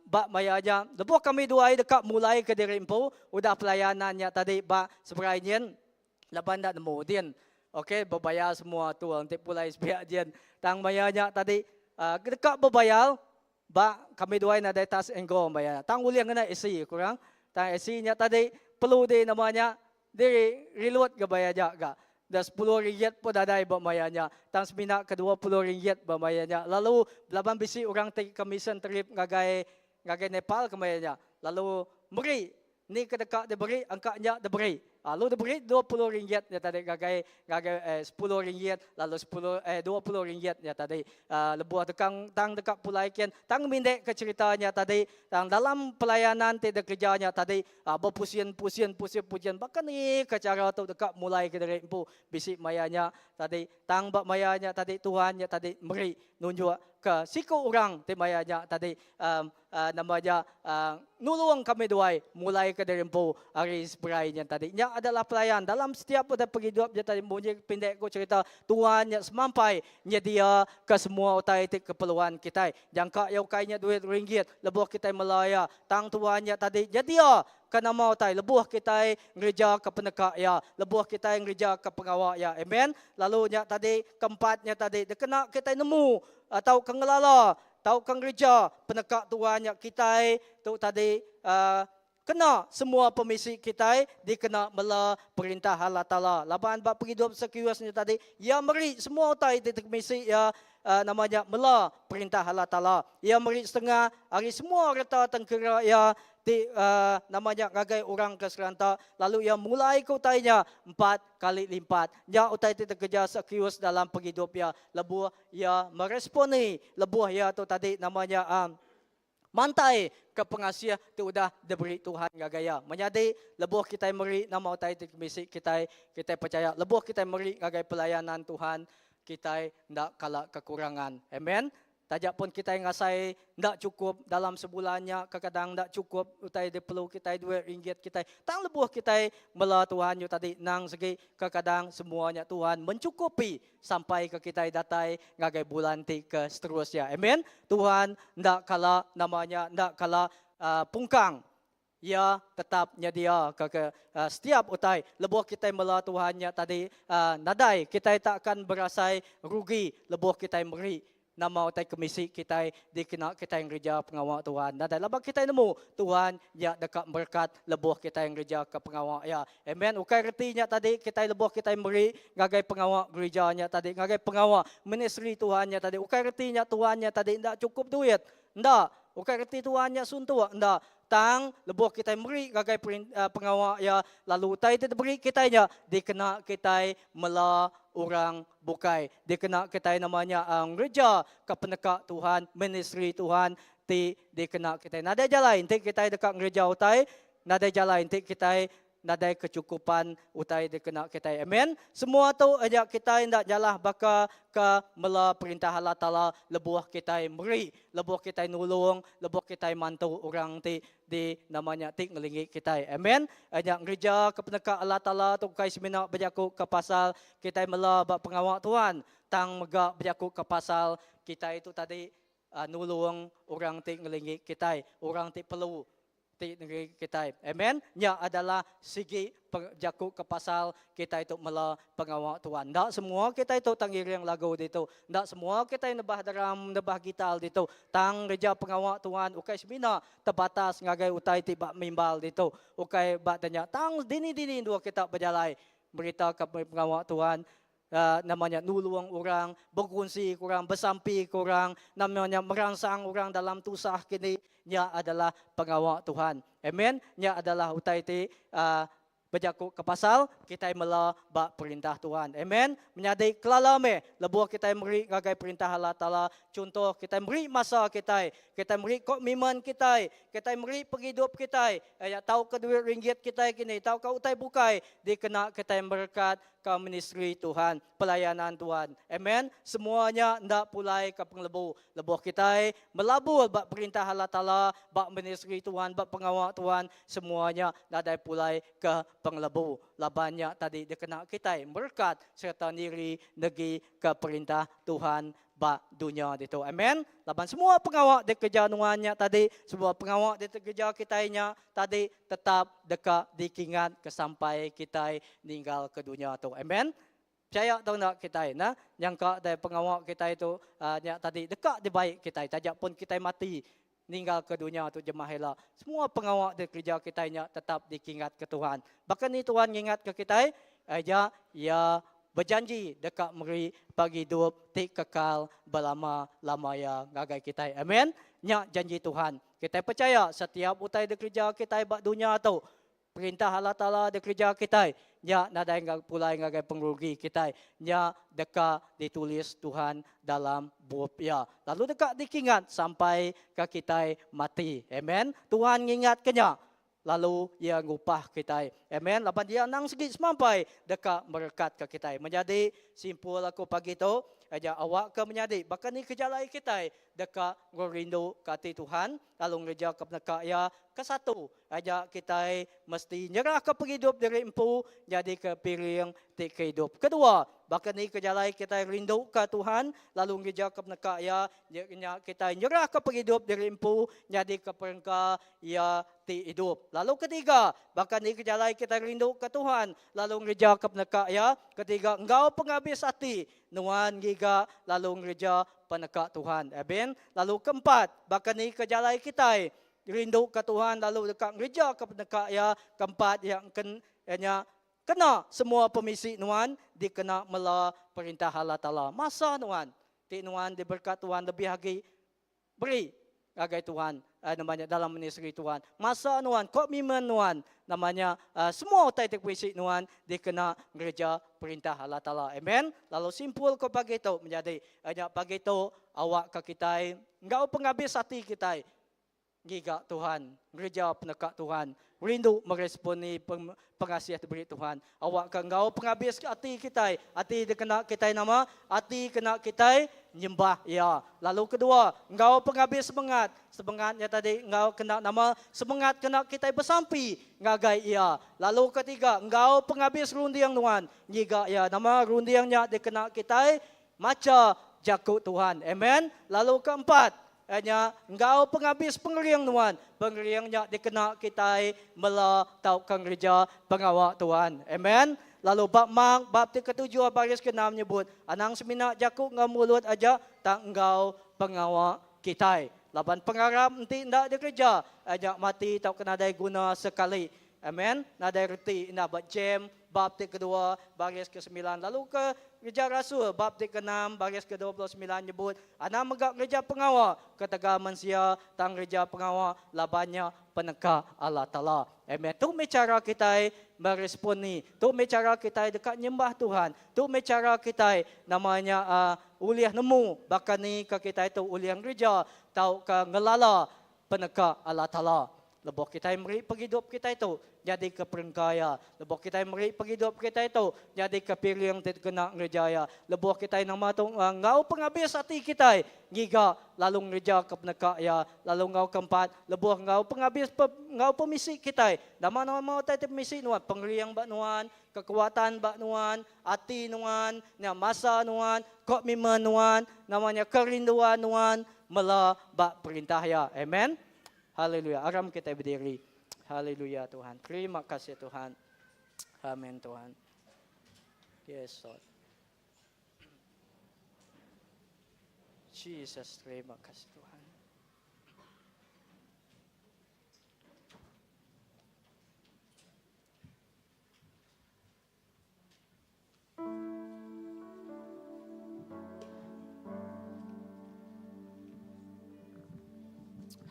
bak maya aja lebuh kami dua dekat mulai ke Dirimpo udah pelayanannya tadi bak seberainya laban dak nemu din. Okey, berbayar semua tu nanti pulai sebiak jen. Tang bayarnya tadi dekat berbayar, bak kami dua nak ada tas enggo bayar. Tang uliang kena isi kurang. Tang isinya tadi perlu di namanya di reload ke bayar jaga. Dah RM10 pun ada buat bayarnya. Tang sebinak ke RM20 buat bayarnya. Lalu belaban bisi orang take commission trip ngagai Nepal ke bayarnya. Lalu beri ni ke dekat dia beri angkanya dia beri. Lalu dia beri RM20 dia tadi gagai RM10 lalu RM20 dia tadi lebuh tang dekat pulai kian tang mindek ke ceritanya tadi tang dalam pelayanan tidak kerjanya tadi berpusian bahkan ni ke cara tu dekat mulai ke dari empu bisik mayanya tadi tang bak mayanya tadi Tuhannya tadi beri nunjuk ke siku orang ti mayanya tadi namanya nulung kami dua mulai ke dari empu hari seberainya tadi nya adalah pelayan dalam setiap pada penghidup dia tadi bunyi pendek ko cerita Tuhan yang semampai nyedia ke semua utai keperluan kita jangka yau kainya duit ringgit lebuh kita melaya tang Tuhan yang tadi nyedia ke nama utai lebuh kita gereja ke penekak ya lebuh kita gereja ke pengawak ya amen lalu nya tadi keempatnya tadi dia kena kita nemu atau kengelala tahu kang gereja penekak Tuhan yang kita tu tadi kena semua permisi kita dikena mela perintah Allah Taala. Laban bab penghidup sekiusnya tadi, ya meri semua utai di permisi ya namanya mela perintah Allah Taala. Ya meri setengah hari semua reta tengkira ya namanya ngagai orang ke seranta, lalu ia mulai ke utainya 4 kali lipat. Ya utai itu kerja sekius dalam penghidup ya, lebuh ya meresponi, lebuh ya tu tadi namanya mantai ke pengasiah tu udah diberi Tuhan gagaya. Menjadi lebuh kita meri nama utai itu misi kita percaya lebuh kita meri gagai pelayanan Tuhan kita ndak kalah kekurangan. Amen. Tajak pun kita ngasai ndak cukup dalam sebulannya, kadang ndak cukup utai dia perlu kita RM2 kita. Tang lebuh kita mela Tuhan yo tadi nang segi kadang semuanya Tuhan mencukupi sampai ke kita datai ngagai bulan ti ke seterusnya. Amen. Tuhan ndak kalah namanya ndak kalah pungkang. Ya tetap nyedia ke setiap utai lebuh kita mela Tuhannya tadi nadai kita tak akan berasai rugi lebuh kita meri nama utai komisi kita dikena kita yang gereja pengawal Tuhan. Dan dalam kita nemu Tuhan ya dekat berkat lebuh kita yang gereja ke pengawal ya. Amen. Ukai retinya tadi kita lebuh kita beri ngagai pengawal gerejanya tadi, ngagai pengawal ministry Tuhannya tadi. Ukai retinya Tuhannya tadi ndak cukup duit. Ndak. Ukai reti Tuhannya suntuk. Ndak. Tang lebuh kita beri ngagai pengawal ya, lalu utai itu beri kitanya dikena kita mela orang bukai. Dikena kita namanya gereja ke penekak Tuhan, ministry Tuhan, dikena kita. Nada jalan, kita dekat gereja utai, nada jalan, kita nada kecukupan utai dikena kita. Amen. Semua tu aja kita hendak jalah baka ke mela perintah Allah Taala lebuh kita beri, lebuh kita nulung, lebuh kita mantu orang di namanya ngelingi kita. Amen. Aja gereja ke penekak Allah Taala tu kai seminar berjaku ke pasal kita mela bab pengawal Tuhan, tang megak berjaku ke pasal kita itu tadi nulung orang ngelingi kita, orang perlu negeri kita. Amen. Nya adalah segi jaku ke pasal kita itu mela pengawal Tuhan. Ndak semua kita itu tanggir yang lagu itu. Ndak semua kita nebah dalam nebah gital itu. Tang gereja pengawal Tuhan ukai semina terbatas ngagai utai tiba mimbal itu. Ukai bak tanya tang dini dua kita berjalai berita ke pengawal Tuhan. Namanya nulung orang, berkongsi kurang, bersampi kurang, namanya merangsang orang dalam tusah kini, nya adalah pengawal Tuhan. Amen. Nya adalah utai berjaku ke pasal kita mela bak perintah Tuhan. Amen. Menyadari kelalame lebuh kita beri ngagai perintah Allah Taala. Contoh kita beri masa kita beri komitmen kita beri penghidup kita. Tahu ke RM2 kita kini, tahu ke utai bukai dikena kita berkat ke ministry Tuhan, pelayanan Tuhan. Amen. Semuanya ndak pulai ke penglebu. Lebuh kita melabur bak perintah Allah Taala, bak ministry Tuhan, bak pengawal Tuhan, semuanya ndak pulai ke penglebu. Labannya tadi dikena kita berkat serta diri negeri ke perintah Tuhan bak dunia itu. Amen. Laban semua pengawal di kerja nuannya tadi, semua pengawal di kerja kitanya tadi tetap dekat dikingat ke sampai kita meninggal ke dunia itu. Amen. Percaya atau tak kita nah yang dari pengawal kita itu tadi dekat di baik kita, tajak pun kita mati meninggal ke dunia itu jemaah hela. Semua pengawal di kerja kitanya tetap dikingat ke Tuhan. Bahkan ni Tuhan ingat ke kita aja ya berjanji dekat meri bagi hidup tik kekal berlama-lamanya ngagai kita. Amen. Nya janji Tuhan. Kita percaya setiap utai di kerja kita bak dunia tu perintah Allah Taala di kerja kita. Nya nada yang pulai ngagai pengrugi kita. Nya dekat ditulis Tuhan dalam buku ya. Lalu dekat dikingat sampai ke kita mati. Amen. Tuhan ingat kenya. Lalu ia ngupah kita. Amen. Lapan dia nang segi semampai dekat berkat ke kita. Menjadi simpul aku pagi itu aja awak ke menjadi. Bahkan ni kejalai kita dekat ngerindu kati Tuhan. Lalu ngeja ke penekak ya ke satu. Aja kita mesti nyerah ke penghidup dari empu jadi ke piring tik kehidup. Kedua, bahkan ni kejalai kita rindu ke Tuhan. Lalu ngeja ke penekak ya kita nyerah ke penghidup dari empu jadi ke perengka ya ti hidup. Lalu ketiga, bahkan ni kejalai kita rindu ke Tuhan. Lalu ngeja ke penekak ya. Ketiga, engkau penghabis hati. Nuan giga lalu ngeja penekak Tuhan. Amen. Lalu keempat, bahkan ni kejalai kita rindu ke Tuhan, lalu dekat gereja kepada ya keempat yang kena semua permisi Tuhan dikena mela perintah Allah Taala. Masa Tuhan, Tuhan diberkat Tuhan lebih lagi beri agai Tuhan namanya dalam ministry Tuhan. Masa Tuhan, komitmen Tuhan namanya semua titik puisi Tuhan dikena gereja perintah Allah Taala. Amen. Lalu simpul ke pagi itu menjadi pagi itu awak ke kita enggak penghabis hati kita. Giga Tuhan, gereja penekat Tuhan, rindu meresponi pengasihat diberi Tuhan. Awak ke engkau penghabis hati kita, hati dikena kita nama, hati kena kita nyembah ya. Lalu kedua, engkau penghabis semangatnya tadi engkau kena nama semangat kena kita bersampi ngagai ya. Lalu ketiga, engkau penghabis rundiang Tuhan, giga ya nama rundiangnya dikena kita maca jakut Tuhan. Amen. Lalu keempat, engkau penghabis pengeriang Tuhan. Pengeriangnya dikena kita mela taukan gereja pengawal Tuhan. Amen. Lalu bab ke-7 baris ke-6 menyebut anang semina jakuk ngau mulut aja tak engkau pengawal kita. Laban pengarap nanti ndak di gereja aja mati tak kena ada guna sekali. Amen. Nada reti indah buat jam bab kedua baris ke-9. Lalu ke gereja rasul bab ke-6 baris ke-29 nyebut ana megak gereja pengawal ketega manusia tang gereja pengawal labannya peneka Allah Taala. Amen. Tu cara kita meresponi, tu cara kita dekat nyembah Tuhan, tu cara kita namanya uliah nemu bahkan ni ke kita itu uliah gereja tau ke ngelala peneka Allah Taala. Lebok kita meri pergi hidup kita itu jadi ke perengkaya. Lebok kita meri pergi hidup kita itu jadi ke pilih yang terkena ngejaya. Lebok kita nama tu ngau penghabis hati kita giga lalu ngeja ke penekaya. Lalu ngau keempat lebok ngau penghabis ngau pemisi kita. Nama mau tadi pemisi nuan pengeriang bak nuan, kekuatan bak nuan, hati nuan, masa nuan, komitmen nuan, namanya kerinduan nuan mela bak perintah ya. Amen. Haleluya. Aram kita berdiri. Haleluya Tuhan. Terima kasih Tuhan. Amin Tuhan. Yes Lord. Jesus, terima kasih Tuhan.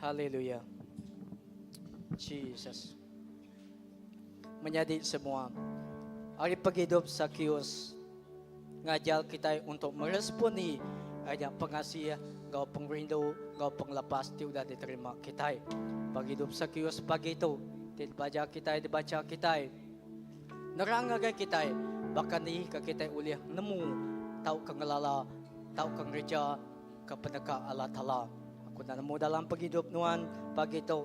Haleluya. Jesus. Menjadi semua. Hari pagi hidup Sakius ngajar kita untuk meresponi ayat pengasih, engkau pengrindu, engkau penglepas sudah diterima kita. Pagi hidup Sakius pagi itu dibaca kita, nerang agai kita, bahkan ni kita uliah nemu tahu kengelala, tahu kengereja ke pendekat Allah Taala. Aku nak nemu dalam pagi hidup nuan pagi itu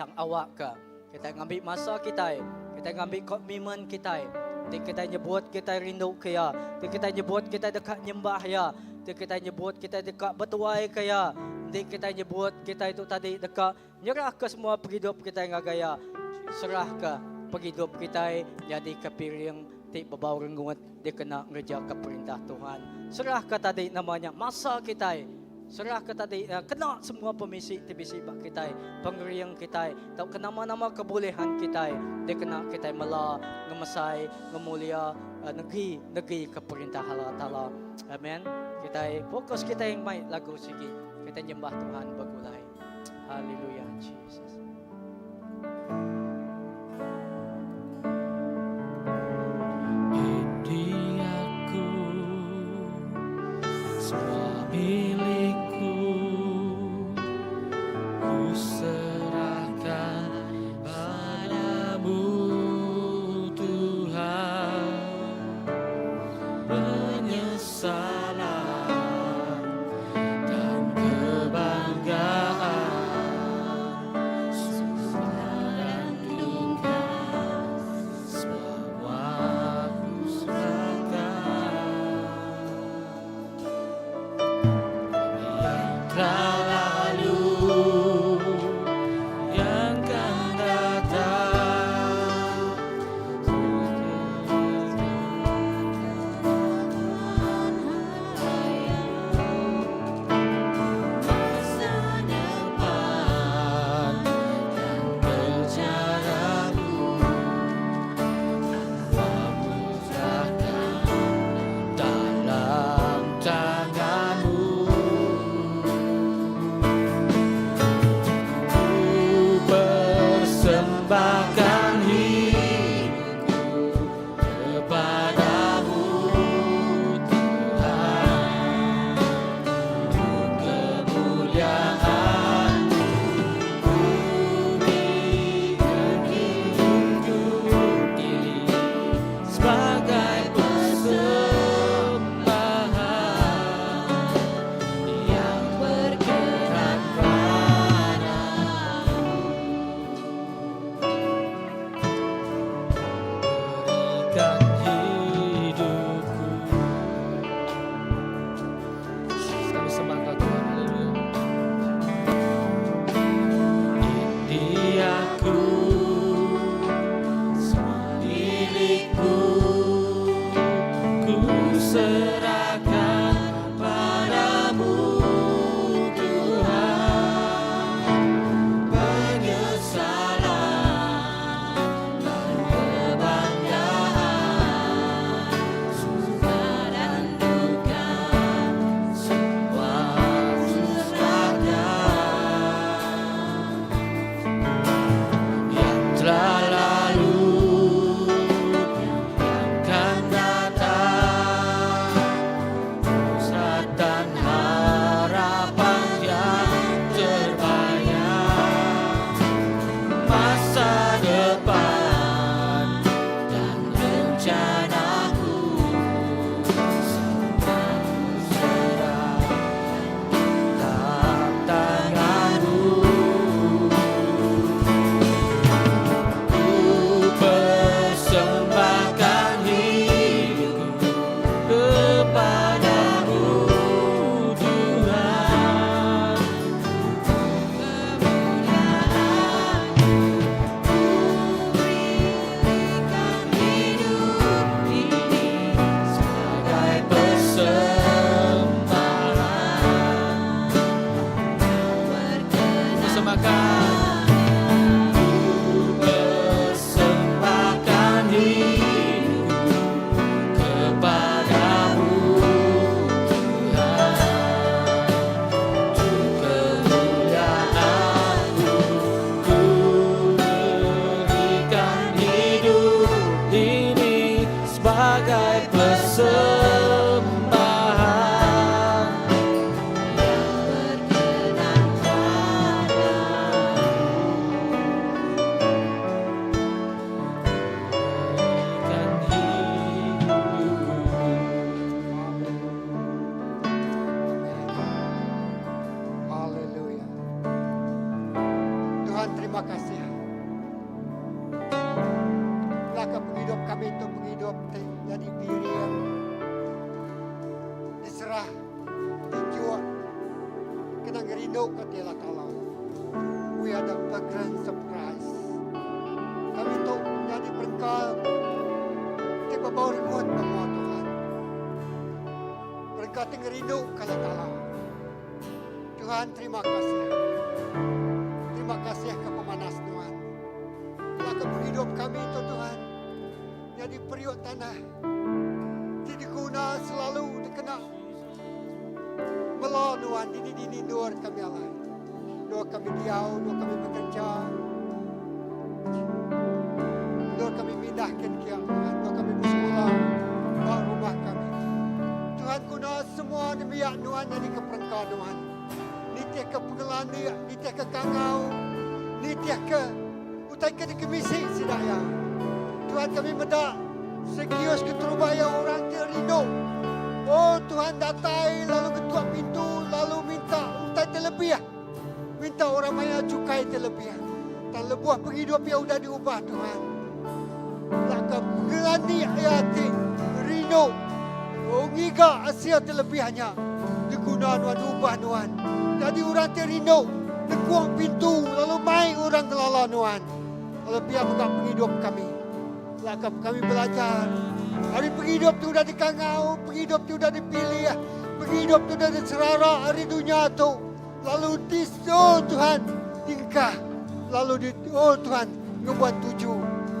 tang awak ke. Kita ngambil masa kita ngambil komitmen kita. Kita nyebut kita rindu ke ya. Kita nyebut kita dekat nyembah ya. Kita nyebut kita dekat bertuai ke ya. Kita nyebut kita itu tadi dekat nyerah ke semua pagi hidup kita yang gaya. Serah ke pagi hidup kita jadi kepiring berbau renggut dia kena ngerja ke perintah Tuhan. Serah ke tadi namanya masa kita. Serah ke tadi kena semua permisi TBC bak kita, pengeriang kita, tahu kena nama kebolehan kita, dia kena kita mela ngemesai ngemulia negeri ke perintah Allah Taala. Amen. Kita fokus kita yang baik lagu sigi. Kita nyembah Tuhan bagulai. Haleluya Jesus. Ini aku semua milikku, ku serahkan padamu Tuhan. Penyesalan dan kebanggaan sebagai persembahan yang berkenan padamu. Berikan hidupku. Haleluya. Tuhan, terima kasih. Belakang penghidup kami itu penghidup jadi diri yang diserah, dijual, kena ngerindu ke Dia kalau we are the fragrance of Christ. Kami itu jadi berkal, tiba bau remote bahwa Tuhan. Berkat ngerindu kalau Tuhan, terima kasih. Terima kasih ke pemanas Tuhan. Belakang penghidup kami itu Tuhan, jadi periuk tanah, tidak guna selalu dikena melawan Tuhan, dini nur kami alai. Doa kami diau, doa kami bekerja, doa kami pindahkan ke Tuhan, doa kami bersekolah, bawa rumah kami. Tuhan guna semua demiak Tuhan jadi keperangkau Tuhan. Nitya ke pengelani, nitya ke kangau, nitya ke utai ke dikemisi sidaya. Tuhan kami mendak sekios keterubaya orang terindu. Oh Tuhan datai lalu ketua pintu lalu minta utai terlebih. Minta orang maya cukai terlebih. Dan lebuah penghidup yang sudah diubah Tuhan. Laka pengelani ayati rindu. Oh ngiga asia terlebihnya. Digunakan Tuhan ubah Tuhan. Jadi orang terindu. Dekuang pintu lalu mai orang kelala Tuhan. Lalu biar menggak penghidup kami. Laka kami belajar. Hari penghidup tu sudah dikangau, penghidup tu sudah dipilih, penghidup tu sudah diserara hari dunia tu. Lalu oh Tuhan, tingkah. Lalu oh Tuhan, ngebuat tuju.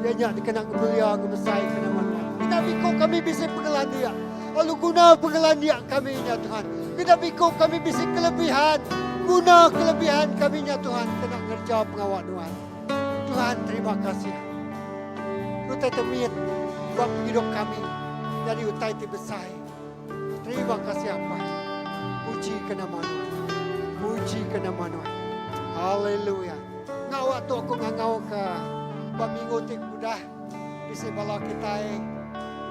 Dia nyak dikenang belia, ngebesai kena mana. Kita bikau kami bisa pengelan dia. Lalu guna pengelan dia kami ya Tuhan. Kita bikau kami bisa kelebihan. Guna kelebihan kami ya Tuhan. Kena ngerja pengawal Tuhan. Tuhan terima kasih. Utai temit buat hidup kami dari utai tibesai. Terima kasih apa. Puji ke nama Tuhan. Puji ke nama Tuhan. Haleluya. Ngawak tu aku ngangau ke buat minggu tik mudah bisa bala kita yang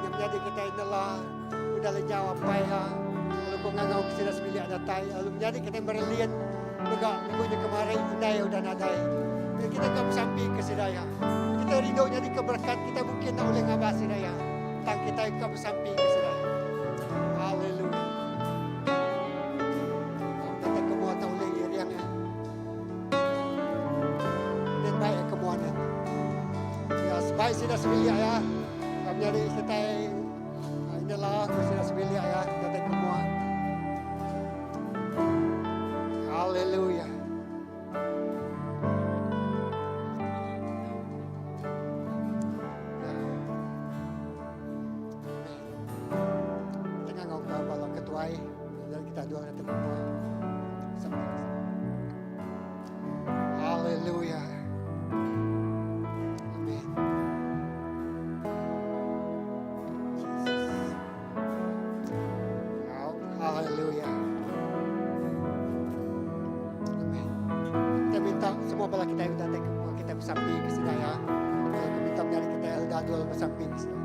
menjadi kita inilah udah lejau apa ya. Lalu aku ngangau ke sini sembilan ada tai. Lalu menjadi kita berlian. Begak minggunya kemarin indai udah nadai. Kita kau sampai ke sedaya. Kita rindu jadi keberkat kita mungkin tak boleh ngabah sedaya. Tang kita kau sampai ke sedaya. Haleluya. Kita kemua tak boleh iriangnya. Dan baik kemuanan. Ya sebaik sudah sebelia ya. Kami jadi kita inilah sudah sebelia ya. Kita kemua. Haleluya. Kita doa dan berdoa. Haleluya. Amin. Haleluya. Amin. Kita minta semua bala kita yang datang kita bersamping ke sini ya. Kita minta dari kita yang dah dua bersamping ke sini.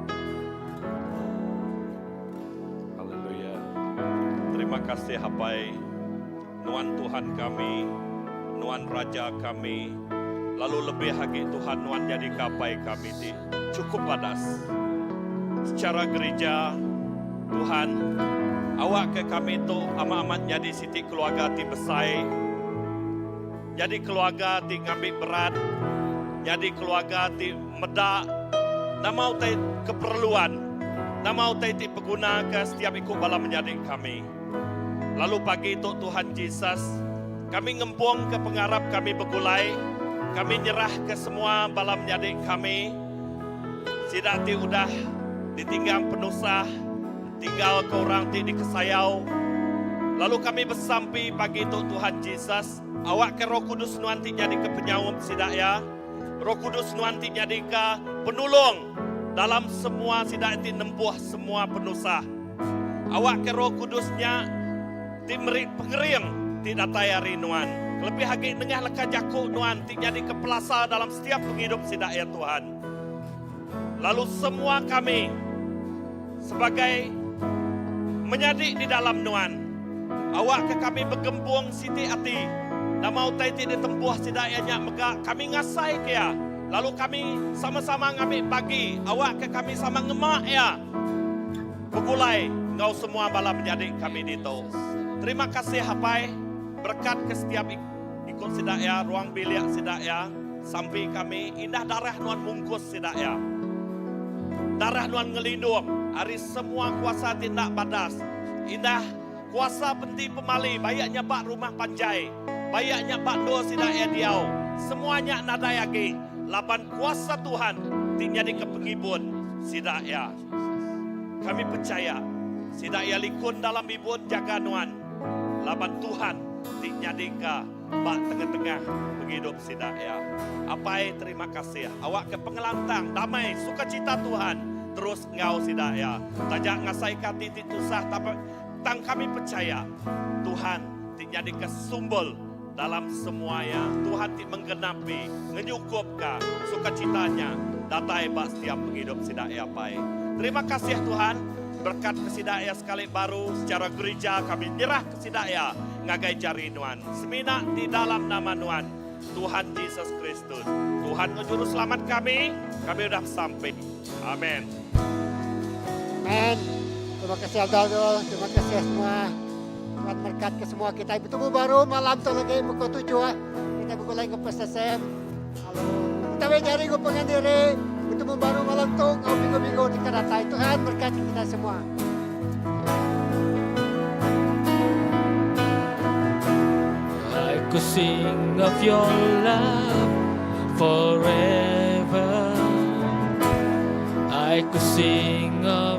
Terima kasih Hapai, Nuan Tuhan kami, Nuan Raja kami, lalu lebih lagi Tuhan Nuan jadi kapai kami di cukup padas. Secara gereja, Tuhan, awak ke kami itu amat-amat jadi siti keluarga ti besai, jadi keluarga ti ngambil berat, jadi keluarga ti medak, nak mau ti keperluan, nak mau ti pengguna ke setiap ikut bala menjadi kami. Lalu pagi itu Tuhan Yesus, kami ngempung ke pengarap kami begulai, kami nyerah ke semua bala menjadi kami. Sidak ti udah ditinggal penusah, tinggal ke orang ti dikesayau. Lalu kami bersampi pagi itu Tuhan Yesus, awak ke Roh Kudus nuanti jadi ke penyawam sidak ya. Roh Kudus nuanti jadi ke penolong dalam semua sidak ti nempuh semua penusah. Awak ke Roh Kudusnya ti meri pengering ti datai hari Nuan. Lebih lagi nengah leka jakuk Nuan ti jadi kepelasa dalam setiap penghidup sidak ya Tuhan. Lalu semua kami sebagai menyadik di dalam Nuan. Awak ke kami bergembung siti hati. Nama utai ti ditempuh sidak ya mega kami ngasai ke ya. Lalu kami sama-sama ngambil pagi. Awak ke kami sama ngemak ya. Begulai engkau semua bala menjadi kami dito. Terima kasih hapai berkat ke setiap ikut sidak ya, ruang bilik sidak ya, sampai kami indah darah Nuan bungkus sidak ya. Darah Nuan ngelindung, hari semua kuasa tindak badas. Indah kuasa penti pemali, bayaknya bak rumah panjai, bayaknya bak do sidak ya diau. Semuanya nada yagi, laban kuasa Tuhan jadi ke pengibun sidak ya. Kami percaya sidak ya likun dalam ibun jaga Nuan. Laban Tuhan jadi ke bak tengah-tengah penghidup sidak ya. Apai terima kasih. Awak ke pengelantang damai sukacita Tuhan terus ngau sidak ya. Tajak ngasai kati titusah tapi tang kami percaya Tuhan jadi ke sumbul dalam semuanya. Tuhan ti menggenapi menyukupkan sukacitanya datai bak setiap penghidup sidak ya pai. Terima kasih Tuhan berkat kesidaya sekali baru secara gereja kami nyerah kesidaya ngagai jari Nuan. Semina di dalam nama Nuan Tuhan Yesus Kristus. Tuhan juru selamat kami sudah sampai. Amin. Amin. Terima kasih Abdul, terima kasih semua. Tuhan berkat ke semua kita. Bertemu baru malam tu lagi pukul 7. Kita berkulai ke PSSM. Halo. Kita mencari ke pengandiri. Bertemu baru malam tu. Kau minggu-minggu kita datang. Tuhan berkati kita semua. I could sing of your love forever. I could sing of